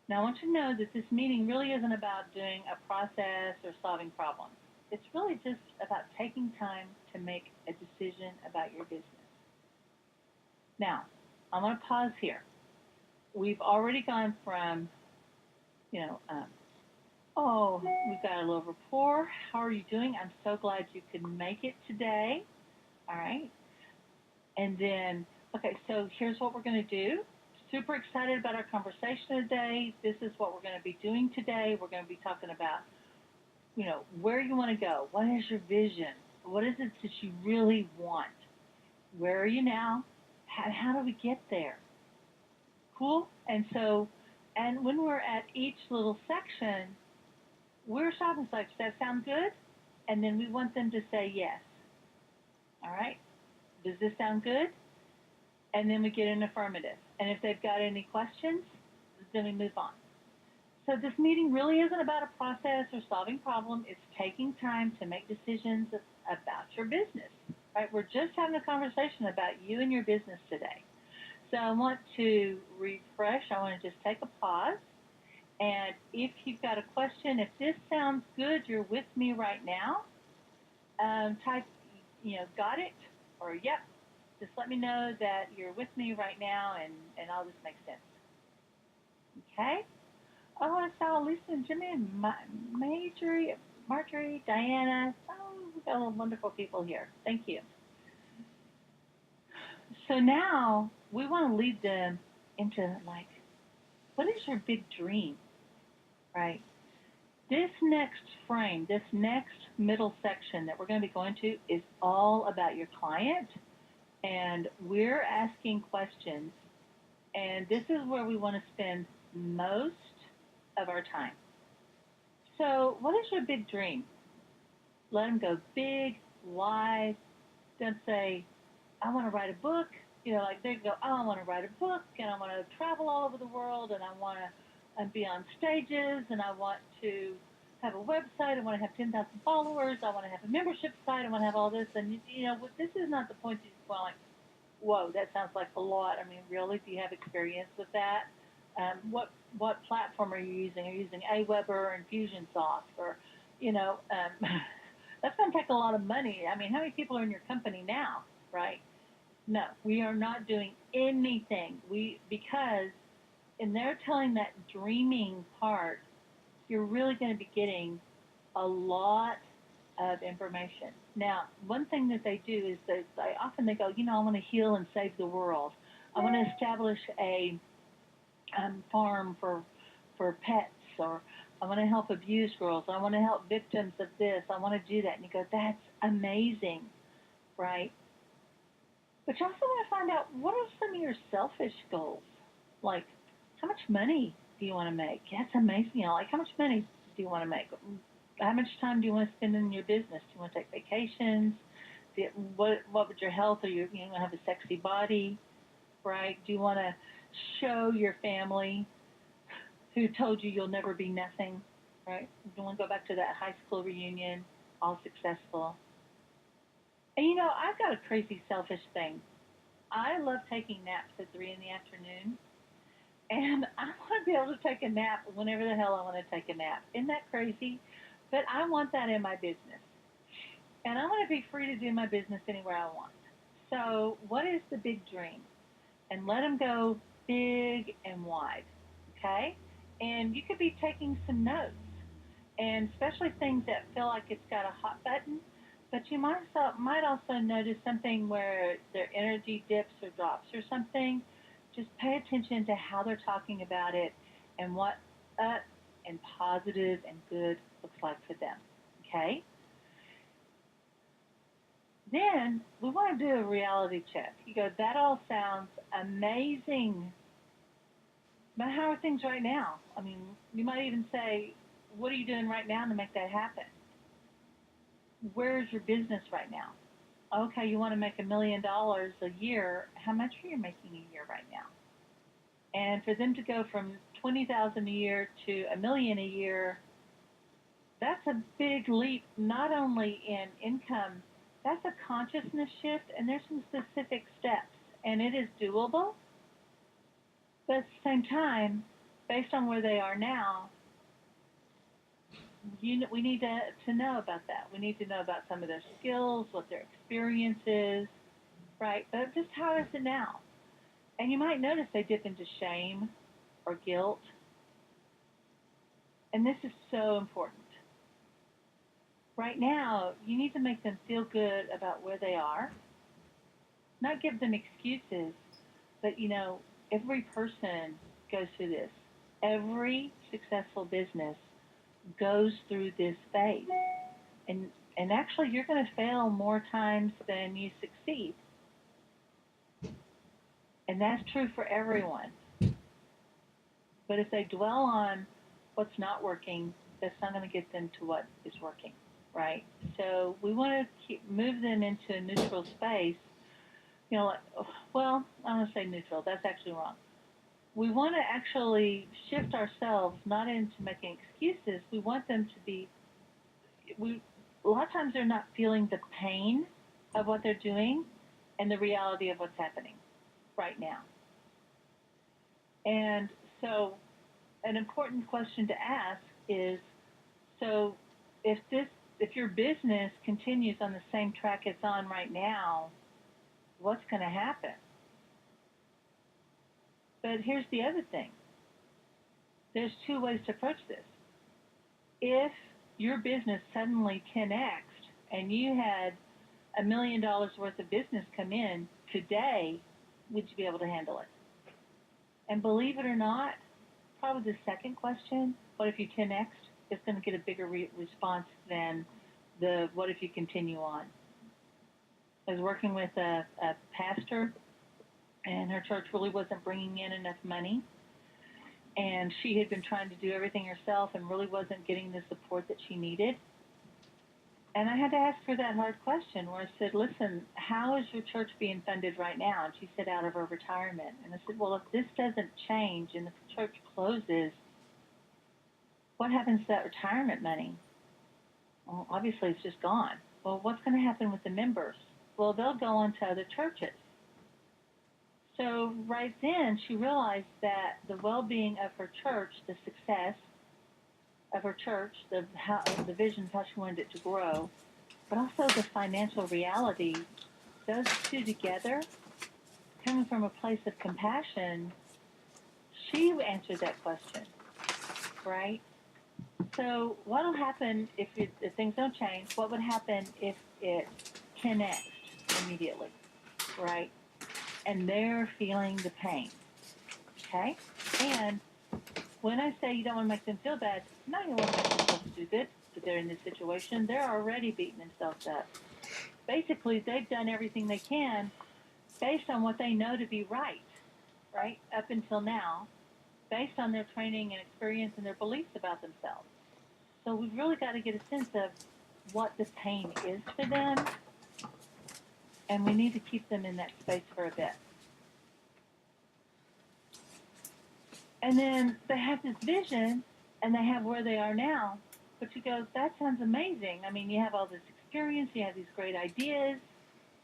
Now, I want you to know that this meeting really isn't about doing a process or solving problems. It's really just about taking time to make a decision about your business. Now, I'm going to pause here. We've already gone from, oh, we've got a little rapport. How are you doing? I'm so glad you could make it today. All right. And then, okay, so here's what we're going to do. Super excited about our conversation today. This is what we're going to be doing today. We're going to be talking about, where you want to go. What is your vision? What is it that you really want? Where are you now? How do we get there? Cool? And when we're at each little section, we're stopping. Like, does that sound good? and then we want them to say yes. All right? Does this sound good? And then we get an affirmative. And if they've got any questions, then we move on. So this meeting really isn't about a process or solving problems. It's taking time to make decisions about your business. Right? We're just having a conversation about you and your business today. So I want to refresh. I want to just take a pause. And if you've got a question, if this sounds good, you're with me right now, type, got it, or yep. Just let me know that you're with me right now, and all this makes sense. Okay? Oh, I saw Lisa and Jimmy and Marjorie, Diana. Oh, we've got all wonderful people here. Thank you. So now we want to lead them into, like, what is your big dream, right? This next frame, this next middle section that we're going to be going to is all about your client, and we're asking questions, and this is where we want to spend most of our time. So what is your big dream? Let them go big, wide. Don't say, I want to write a book. Like they go, oh, I want to write a book, and I want to travel all over the world, and I want to be on stages, and I want to have a website. I want to have 10,000 followers. I want to have a membership site. I want to have all this. And, this is not the point. You just go like, whoa, that sounds like a lot. I mean, really, do you have experience with that? What platform are you using? Are you using Aweber or Infusionsoft? Or, that's going to take a lot of money. I mean, how many people are in your company now, right? No, we are not doing anything. Because in there telling that dreaming part, you're really going to be getting a lot of information. Now, one thing that they do is they often go, I want to heal and save the world. I want to establish a farm for pets, or I want to help abused girls. I want to help victims of this. I want to do that. And you go, that's amazing, right? But you also want to find out, what are some of your selfish goals? Like, how much money do you want to make? That's amazing. Like, how much money do you want to make? How much time do you want to spend in your business? Do you want to take vacations? What would your health, or you want to have a sexy body, right? Do you want to show your family who told you you'll never be nothing, right? Do you want to go back to that high school reunion, all successful? And I've got a crazy selfish thing. I love taking naps at 3 in the afternoon, and I want to be able to take a nap whenever the hell I want to take a nap. Isn't that crazy? But I want that in my business. And I want to be free to do my business anywhere I want. So what is the big dream? And let them go big and wide, okay? And you could be taking some notes, and especially things that feel like it's got a hot button. But you might also notice something where their energy dips or drops or something. Just pay attention to how they're talking about it and what up and positive and good looks like for them, okay? Then we want to do a reality check. You go, that all sounds amazing, but how are things right now? I mean, you might even say, what are you doing right now to make that happen? Where's your business right now? Okay, you want to make $1 million a year. How much are you making a year right now? And for them to go from 20,000 a year to $1 million a year, that's a big leap, not only in income, that's a consciousness shift, and there's some specific steps, and it is doable. But at the same time, based on where they are now, we need to know about that. We need to know about some of their skills, what their experience is, right? But just how is it now? And you might notice they dip into shame or guilt. And this is so important. Right now, you need to make them feel good about where they are, not give them excuses, but every person goes through this. Every successful business goes through this phase. And actually, you're going to fail more times than you succeed. And that's true for everyone. But if they dwell on what's not working, that's not going to get them to what is working. right? So we want to move them into a neutral space. Like, well, I don't say neutral. That's actually wrong. We want to actually shift ourselves not into making excuses. We want them to be. We A lot of times they're not feeling the pain of what they're doing and the reality of what's happening right now. And so, an important question to ask is, so if this if your business continues on the same track it's on right now, what's going to happen? But here's the other thing. There's two ways to approach this. If your business suddenly 10x'd and you had $1 million worth of business come in today, would you be able to handle it? And believe it or not, probably the second question, what if you 10x'd, is going to get a bigger response than the what if you continue on. I was working with a pastor, and her church really wasn't bringing in enough money. And she had been trying to do everything herself and really wasn't getting the support that she needed. And I had to ask her that hard question where I said, listen, how is your church being funded right now? And she said, out of her retirement. And I said, well, if this doesn't change and the church closes, what happens to that retirement money? Well, obviously it's just gone. Well, what's going to happen with the members? Well, they'll go on to other churches. So right then she realized that the well-being of her church, the success of her church, the vision of how she wanted it to grow, but also the financial reality, those two together, coming from a place of compassion, she answered that question, right? So what will happen if things don't change? What would happen if it 10x'd immediately, right? And they're feeling the pain, okay? And when I say you don't want to make them feel bad, no, you want to make them feel stupid, but they're in this situation. They're already beating themselves up. Basically, they've done everything they can based on what they know to be right, up until now, based on their training and experience and their beliefs about themselves. So we've really got to get a sense of what the pain is for them, and we need to keep them in that space for a bit. And then they have this vision, and they have where they are now, but you go, that sounds amazing. I mean, you have all this experience, you have these great ideas,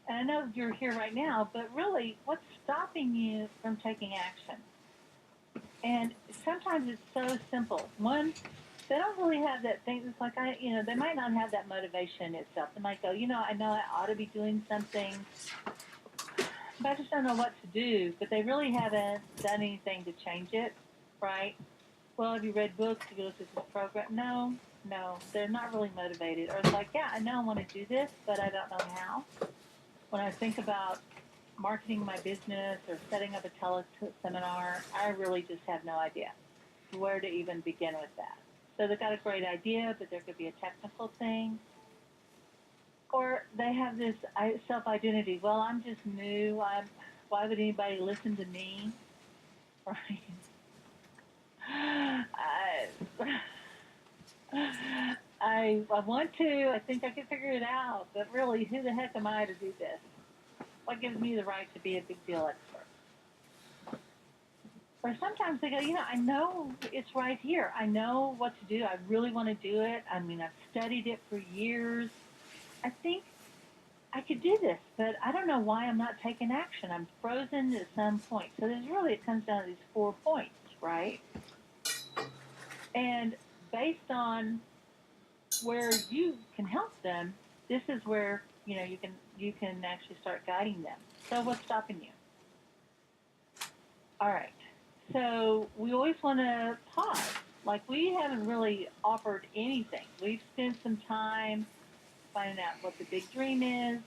and I know you're here right now, but really, what's stopping you from taking action? And sometimes it's so simple. One, they don't really have that thing. It's like, they might not have that motivation itself. They might go, I know I ought to be doing something, but I just don't know what to do. But they really haven't done anything to change it, right? Well, have you read books? Have you looked at this program? No, they're not really motivated. Or it's like, yeah, I know I want to do this, but I don't know how. When I think about marketing my business or setting up a seminar, I really just have no idea where to even begin with that. So they've got a great idea, but there could be a technical thing. Or they have this self-identity. Well, I'm just new. Why would anybody listen to me? Right? I want to. I think I can figure it out. But really, who the heck am I to do this? What gives me the right to be a big deal expert? Or sometimes they go, I know it's right here. I know what to do. I really want to do it. I mean, I've studied it for years. I think I could do this, but I don't know why I'm not taking action. I'm frozen at some point. So it comes down to these 4 points, right? And based on where you can help them, this is where, you can actually start guiding them. So what's stopping you? All right. So we always want to pause. Like, we haven't really offered anything. We've spent some time finding out what the big dream is,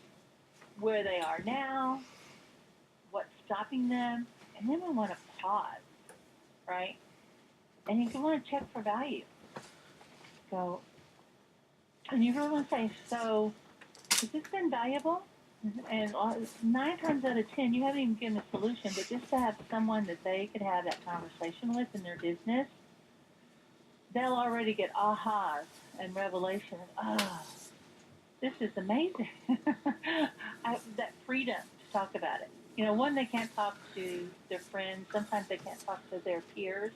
where they are now, what's stopping them, and then we want to pause, right? And you want to check for value. So, and you really want to say, so, has this been valuable? And 9 times out of 10, you haven't even given a solution, but just to have someone that they could have that conversation with in their business, they'll already get ahas and revelations. Oh, this is amazing. That freedom to talk about it. One, they can't talk to their friends. Sometimes they can't talk to their peers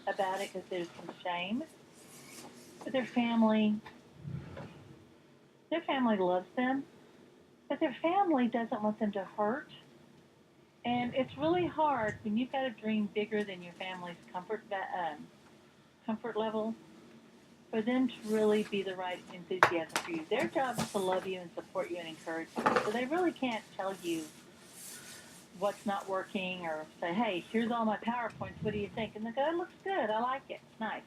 about it because there's some shame. But their family loves them, but their family doesn't want them to hurt. And it's really hard when you've got a dream bigger than your family's comfort level for them to really be the right enthusiasm for you. Their job is to love you and support you and encourage you. So they really can't tell you what's not working or say, hey, here's all my PowerPoints. What do you think? And they go, it looks good. I like it. It's nice.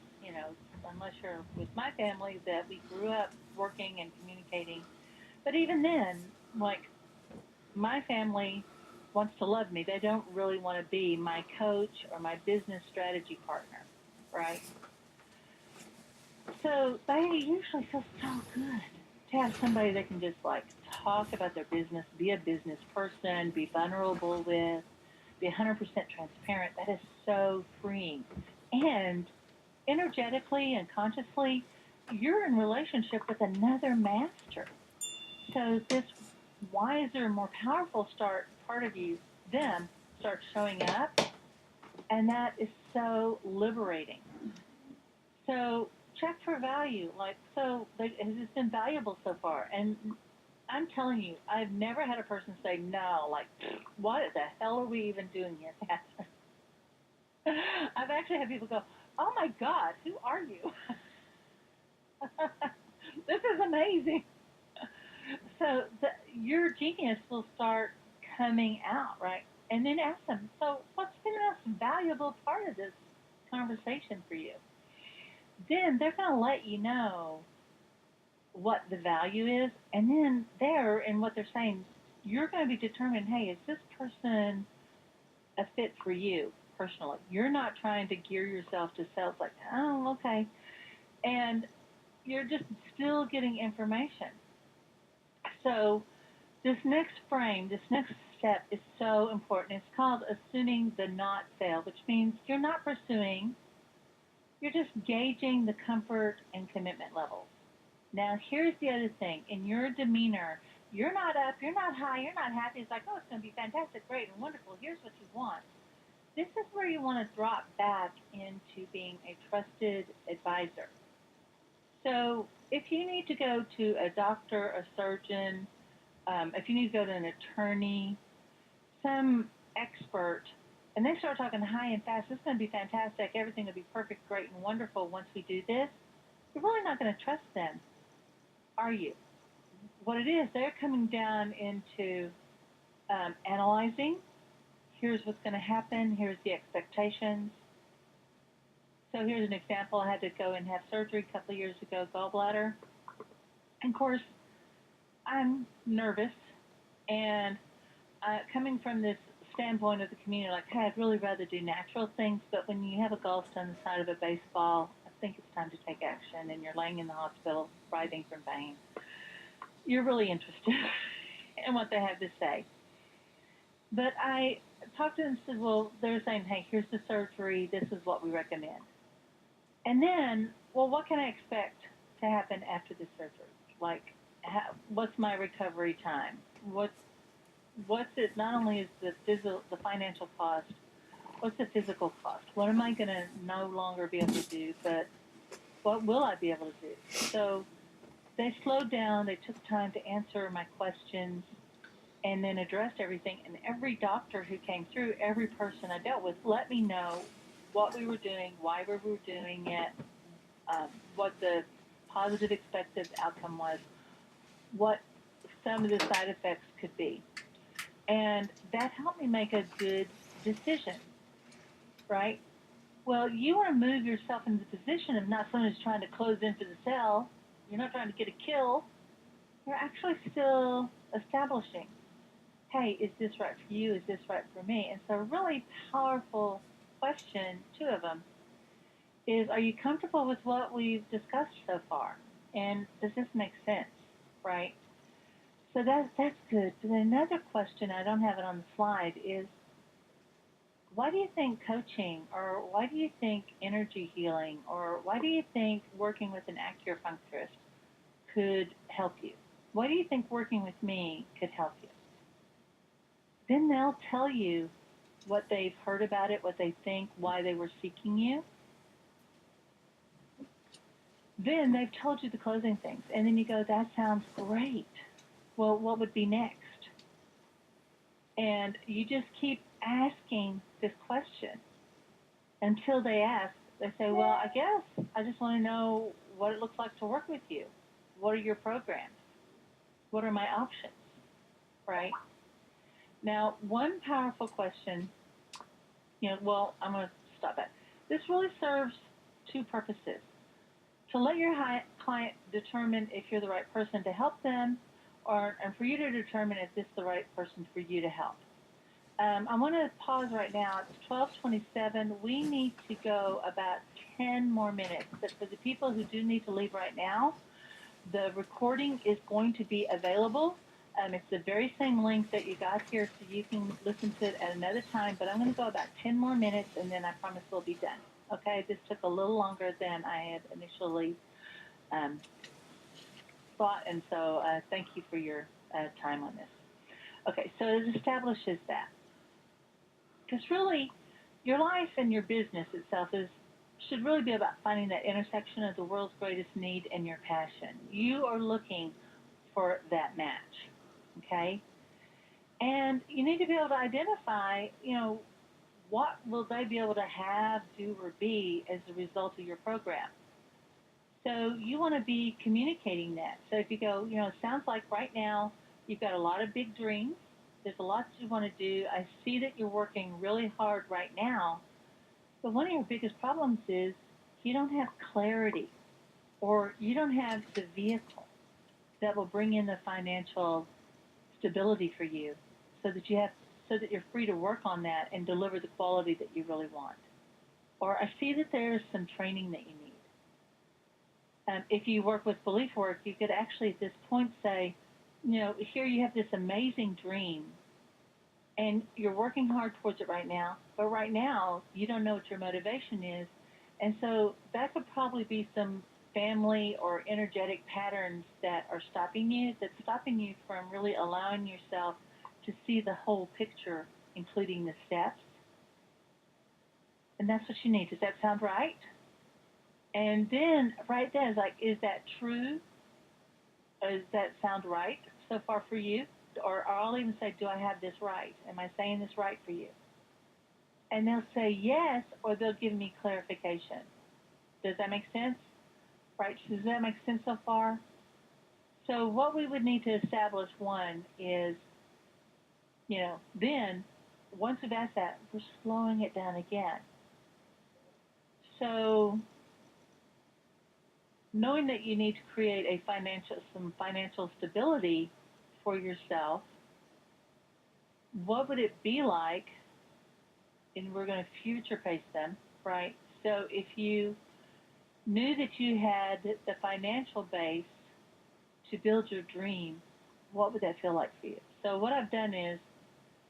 Unless you're with my family that we grew up working and communicating. But even then, like, my family wants to love me. They don't really want to be my coach or my business strategy partner, right? So they usually feel so good to have somebody that can just like talk about their business, be a business person, be vulnerable with, be 100% transparent. That is so freeing. And energetically and consciously, you're in relationship with another master. So this wiser, more powerful part of you, them, starts showing up, and that is so liberating. So check for value. Has this been valuable so far? And I'm telling you, I've never had a person say no, like, what the hell are we even doing here, Catherine? I've actually had people go, oh my God, who are you? This is amazing. So your genius will start coming out, right? And then ask them, so what's been the most valuable part of this conversation for you? Then they're going to let you know what the value is. And then there, in what they're saying, you're going to be determined, hey, is this person a fit for you personally? You're not trying to gear yourself to sales like, oh, okay. And you're just still getting information. So this next step is so important. It's called assuming the not sale, which means you're not pursuing, you're just gauging the comfort and commitment levels. Now, here's the other thing. In your demeanor, you're not up, you're not high, you're not happy. It's like, oh, it's going to be fantastic, great, and wonderful. Here's what you want. This is where you want to drop back into being a trusted advisor. So if you need to go to a doctor, a surgeon, if you need to go to an attorney, some expert, and they start talking high and fast, this is going to be fantastic, everything will be perfect, great, and wonderful once we do this, you're really not going to trust them, are you? What it is, they're coming down into analyzing. Here's what's going to happen. Here's the expectations. So here's an example. I had to go and have surgery a couple of years ago, gallbladder. And of course, I'm nervous. And coming from this standpoint of the community, like, hey, I'd really rather do natural things. But when you have a gallstone the size of a baseball, I think it's time to take action. And you're laying in the hospital, writhing from pain. You're really interested in what they have to say. But I talked to them and said, well, they're saying, hey, here's the surgery. This is what we recommend. And then, well, what can I expect to happen after the surgery? Like, what's my recovery time? What's it? Not only is the financial cost, what's the physical cost? What am I going to no longer be able to do? But what will I be able to do? So they slowed down. They took time to answer my questions, and then addressed everything. And every doctor who came through, every person I dealt with, let me know what we were doing, why we were doing it, what the positive expected outcome was, what some of the side effects could be. And that helped me make a good decision, right? Well, you want to move yourself into the position of not someone who's trying to close into the cell. You're not trying to get a kill. You're actually still establishing, hey, is this right for you? Is this right for me? And so a really powerful question, two of them, is, are you comfortable with what we've discussed so far? And does this make sense, right? So that's good. But another question, I don't have it on the slide, is why do you think coaching, or why do you think energy healing, or why do you think working with an acupuncturist could help you? Why do you think working with me could help you? Then they'll tell you what they've heard about it, what they think, why they were seeking you. Then they've told you the closing things. And then you go, that sounds great. Well, what would be next? And you just keep asking this question until they ask. They say, well, I guess I just want to know what it looks like to work with you. What are your programs? What are my options? Right? Now, one powerful question, I'm going to stop it. This really serves two purposes. To let your client determine if you're the right person to help them, and for you to determine if this is the right person for you to help. I want to pause right now. It's 12:27. We need to go about 10 more minutes. But for the people who do need to leave right now, the recording is going to be available. It's the very same link that you got here, so you can listen to it at another time. But I'm going to go about 10 more minutes, and then I promise we'll be done. Okay? This took a little longer than I had initially thought, and so thank you for your time on this. Okay, so it establishes that. Because really, your life and your business itself should really be about finding that intersection of the world's greatest need and your passion. You are looking for that match, okay? And you need to be able to identify, what will they be able to have, do, or be as a result of your program. So you want to be communicating that. So if you go, it sounds like right now you've got a lot of big dreams. There's a lot you want to do. I see that you're working really hard right now. But one of your biggest problems is you don't have clarity, or you don't have the vehicle that will bring in the financial stability for you so that you're free to work on that and deliver the quality that you really want. Or I see that there's some training that you need. If you work with belief work, you could actually at this point say, here you have this amazing dream, and you're working hard towards it right now, but right now you don't know what your motivation is. And so that could probably be some family or energetic patterns that are stopping you, from really allowing yourself to see the whole picture, including the steps. And that's what you need. Does that sound right? And then right there is like, is that true? Does that sound right so far for you? Or I'll even say, do I have this right? Am I saying this right for you? And they'll say yes, or they'll give me clarification. Does that make sense? Right? Does that make sense so far? So what we would need to establish, one, is, then once we've asked that, we're slowing it down again. So knowing that you need to create some financial stability for yourself, what would it be like? And we're going to future pace them, right? So if you knew that you had the financial base to build your dream, what would that feel like for you? So what I've done is,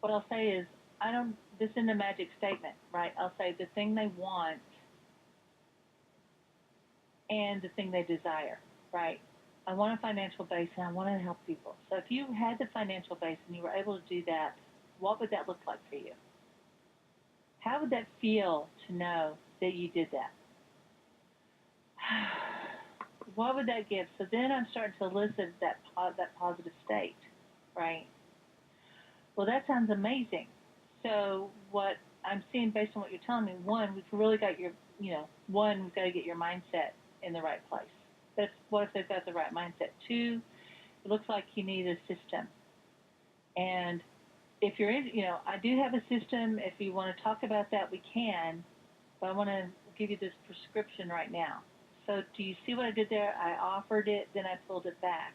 what I'll say is, this isn't a magic statement, right? I'll say the thing they want and the thing they desire, right? I want a financial base and I want to help people. So if you had the financial base and you were able to do that, what would that look like for you? How would that feel to know that you did that? What would that give? So then I'm starting to elicit that positive state, right? Well, that sounds amazing. So what I'm seeing based on what you're telling me, one, we've really got we've got to get your mindset in the right place. That's what if they've got the right mindset. Two, it looks like you need a system. And if you're in, I do have a system. If you want to talk about that, we can. But I want to give you this prescription right now. So do you see what I did there? I offered it, then I pulled it back.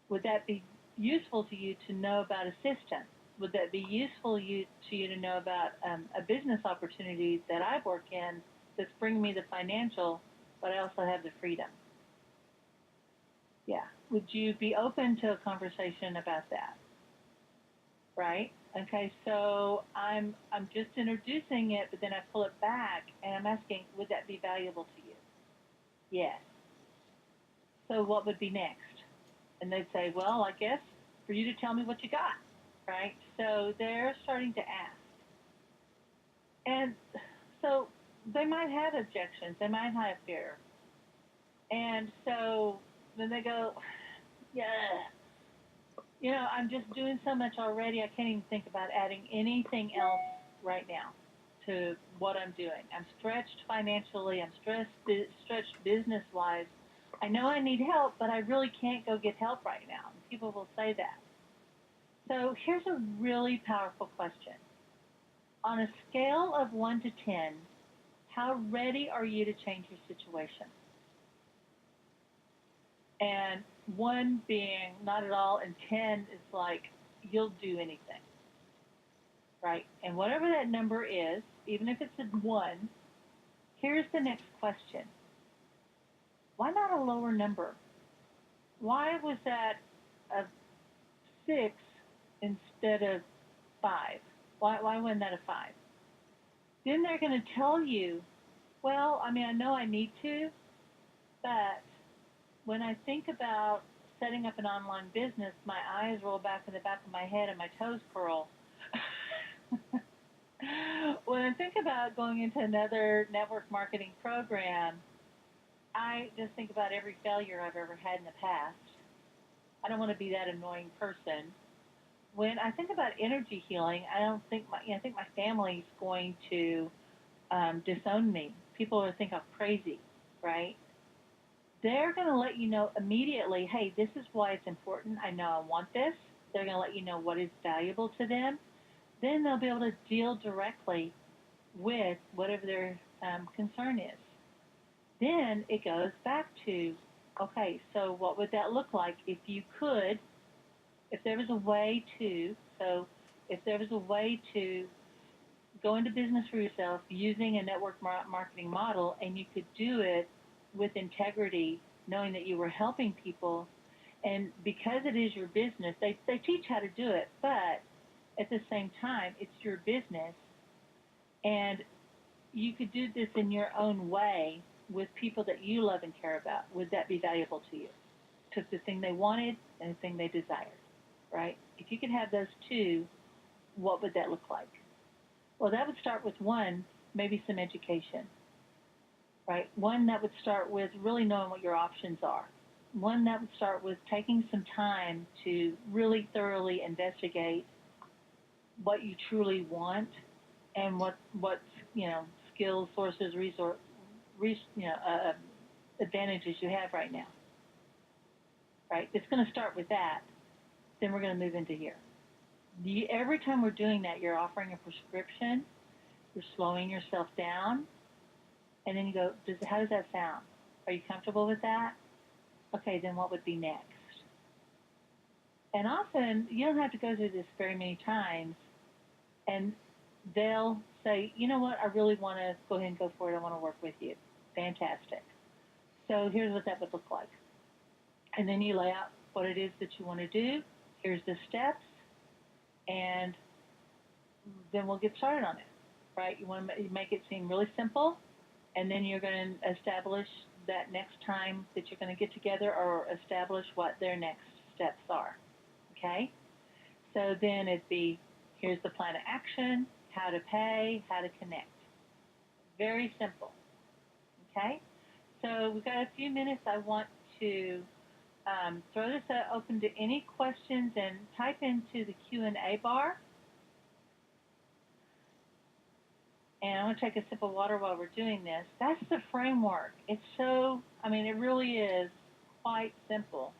Would that be useful to you to know about a system? Would that be useful to you to know about a business opportunity that I work in that's bringing me the financial, but I also have the freedom? Yeah. Would you be open to a conversation about that? Right? Okay, so I'm just introducing it, but then I pull it back, and I'm asking, would that be valuable to you? Yes. So what would be next? And they'd say, well, I guess for you to tell me what you got, right? So they're starting to ask. And so they might have objections, they might have fear. And so then they go, yeah, I'm just doing so much already, I can't even think about adding anything else right now to what I'm doing. I'm stretched financially, I'm stretched business wise. I know I need help, but I really can't go get help right now. And people will say that. So here's a really powerful question. On a scale of 1 to 10, how ready are you to change your situation? And 1 being not at all, and 10 is like you'll do anything, right? And whatever that number is, even if it's a 1, here's the next question. Why not a lower number? Why was that a 6 instead of 5? Why wasn't that a 5? Then they're going to tell you, well, I mean, I know I need to, but when I think about setting up an online business, my eyes roll back in the back of my head and my toes curl. When I think about going into another network marketing program, I just think about every failure I've ever had in the past. I don't want to be that annoying person. When I think about energy healing, I don't think I think my family's going to disown me. People will think I'm crazy, right? They're going to let you know immediately, hey, this is why it's important. I know I want this. They're going to let you know what is valuable to them. Then they'll be able to deal directly with whatever their concern is. Then it goes back to, okay, so what would that look like if you could, if there was a way to, so if there was a way to go into business for yourself using a network marketing model and you could do it with integrity, knowing that you were helping people, and because it is your business, they teach how to do it, but at the same time, it's your business, and you could do this in your own way with people that you love and care about. Would that be valuable to you? Took the thing they wanted and the thing they desired, right? If you could have those two, what would that look like? Well, that would start with 1, maybe some education, right? 1 that would start with really knowing what your options are. 1 that would start with taking some time to really thoroughly investigate what you truly want and what skills, sources, advantages you have right now. Right? It's going to start with that. Then we're going to move into here. Every time we're doing that, you're offering a prescription. You're slowing yourself down, and then you go, how does that sound? Are you comfortable with that? Okay, then what would be next? And often you don't have to go through this very many times, and they'll say, you know what, I really want to go ahead and go for it. I want to work with you. Fantastic. So here's what that would look like. And then you lay out what it is that you want to do. Here's the steps, and then we'll get started on it, right? You want to make it seem really simple, and then you're going to establish that next time that you're going to get together or establish what their next steps are, okay? So then it'd be, here's the plan of action, how to pay, how to connect. Very simple, okay? So we've got a few minutes. I want to throw this open to any questions and type into the Q&A bar. And I'm going to take a sip of water while we're doing this. That's the framework. It's so, it really is quite simple.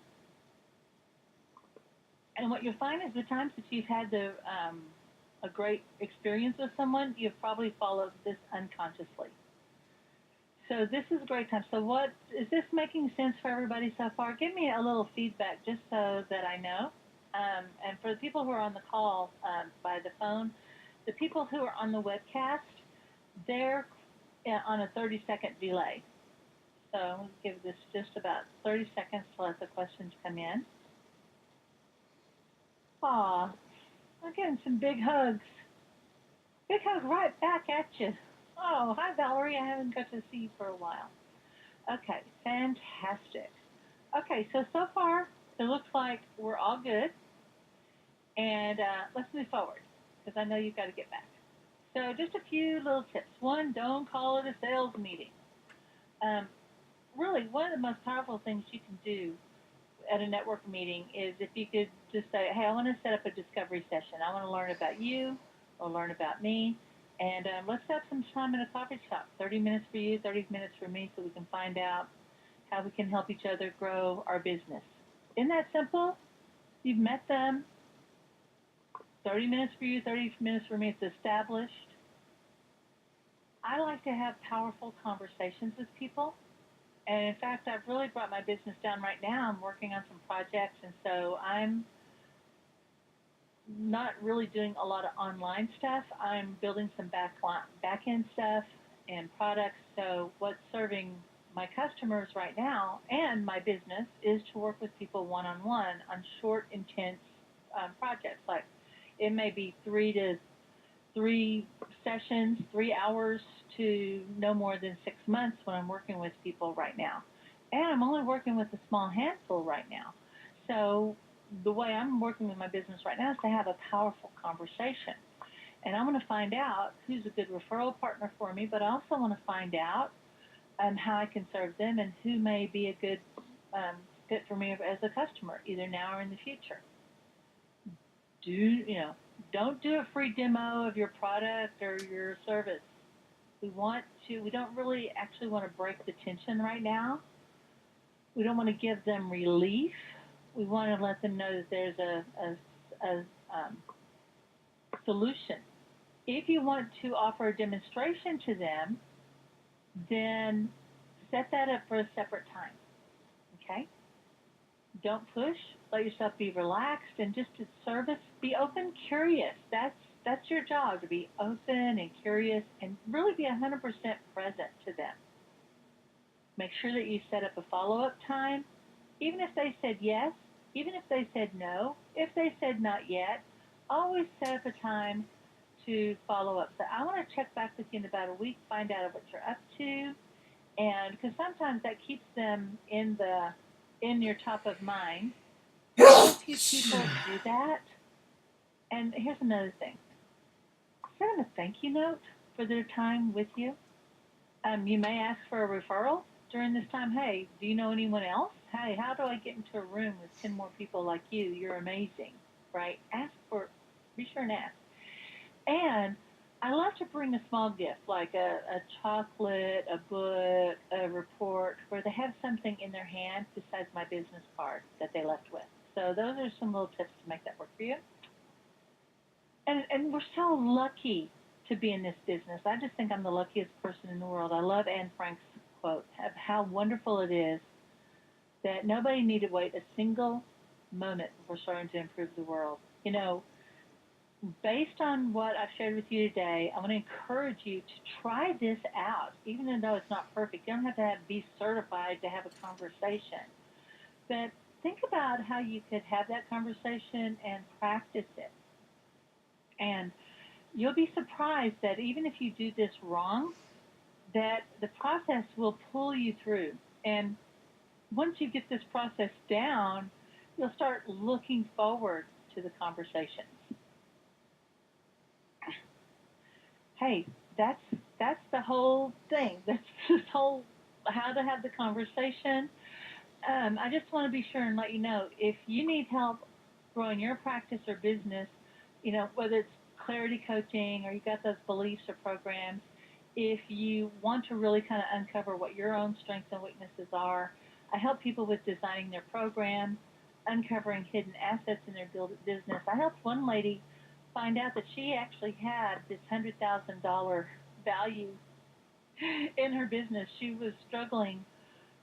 And what you'll find is the times that you've had a great experience with someone, you've probably followed this unconsciously. So this is a great time. So is this making sense for everybody so far? Give me a little feedback just so that I know. And for the people who are on the call by the phone, the people who are on the webcast, they're on a 30-second delay. So I'm going to give this just about 30 seconds to let the questions come in. Aw, I'm getting some big hugs. Big hug right back at you. Oh, hi, Valerie. I haven't got to see you for a while. Okay, fantastic. Okay, so far, So it looks like we're all good, and let's move forward because I know you've got to get back. So just a few little tips. One, don't call it a sales meeting. Um, Really, one of the most powerful things you can do at a network meeting is if you could just say, hey, I want to set up a discovery session. I want to learn about you or learn about me. And let's have some time in a coffee shop, 30 minutes for you, 30 minutes for me, so we can find out how we can help each other grow our business. Isn't that simple? You've met them, 30 minutes for you, 30 minutes for me. It's established. I like to have powerful conversations with people. And in fact, I've really brought my business down right now. I'm working on some projects, and so I'm not really doing a lot of online stuff. I'm building some back end stuff and products. So what's serving my customers right now and my business is to work with people one-on-one on short, intense projects. Like it may be 3 sessions, 3 hours to no more than 6 months when I'm working with people right now. And I'm only working with a small handful right now. So the way I'm working with my business right now is to have a powerful conversation. And I want to find out who's a good referral partner for me, but I also want to find out how I can serve them and who may be a good fit for me as a customer, either now or in the future. Don't do a free demo of your product or your service. We don't really actually want to break the tension right now. We don't want to give them relief. We want to let them know that there's a solution. If you want to offer a demonstration to them, then set that up for a separate time. Okay? Don't push. Let yourself be relaxed and just to service, be open, curious. That's your job, to be open and curious and really be 100% present to them. Make sure that you set up a follow-up time. Even if they said yes, even if they said no, if they said not yet, always set up a time to follow up. So I want to check back with you in about a week, find out what you're up to, and because sometimes that keeps them in your top of mind. A few people do that. And here's another thing. Send them a thank you note for their time with you. You may ask for a referral during this time. Hey, do you know anyone else? Hey, how do I get into a room with 10 more people like you? You're amazing, right? Be sure and ask. And I love to bring a small gift, like a chocolate, a book, a report, where they have something in their hand besides my business card that they left with. So those are some little tips to make that work for you. And we're so lucky to be in this business. I just think I'm the luckiest person in the world. I love Anne Frank's quote of how wonderful it is that nobody need to wait a single moment before starting to improve the world. Based on what I've shared with you today, I want to encourage you to try this out, even though it's not perfect. You don't have to be certified to have a conversation. But think about how you could have that conversation and practice it. And you'll be surprised that even if you do this wrong, that the process will pull you through. And once you get this process down, you'll start looking forward to the conversations. Hey, that's the whole thing. That's this whole how to have the conversation. I just want to be sure and let you know if you need help growing your practice or business, whether it's clarity coaching or you got those beliefs or programs, if you want to really kind of uncover what your own strengths and weaknesses are, I help people with designing their programs, uncovering hidden assets in their business. I helped one lady find out that she actually had this $100,000 value in her business. She was struggling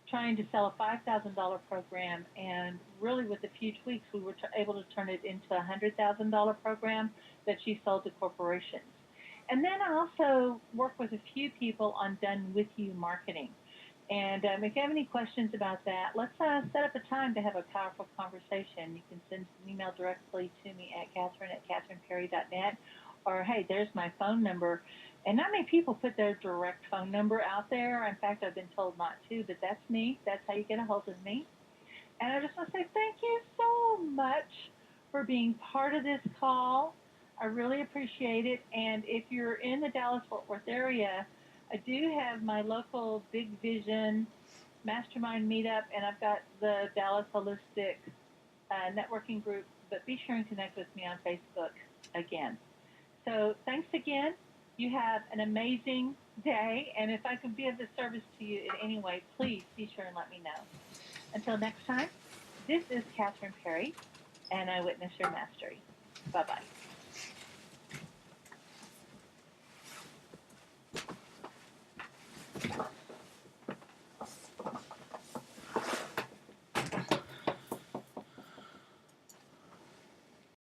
trying to sell a $5,000 program, and really with a few tweaks, we were able to turn it into a $100,000 program that she sold to corporations. And then I also work with a few people on done with you marketing. And if you have any questions about that, let's set up a time to have a powerful conversation. You can send an email directly to me at Catherine@catherineperry.net, or hey, there's my phone number. And not many people put their direct phone number out there. In fact, I've been told not to, but that's me. That's how you get a hold of me. And I just want to say thank you so much for being part of this call. I really appreciate it. And if you're in the Dallas Fort Worth area, I do have my local Big Vision Mastermind meetup, and I've got the Dallas Holistic networking group. But be sure and connect with me on Facebook again. So thanks again. You have an amazing day. And if I can be of service to you in any way, please be sure and let me know. Until next time, this is Catherine Perry, and I witness your mastery. Bye bye.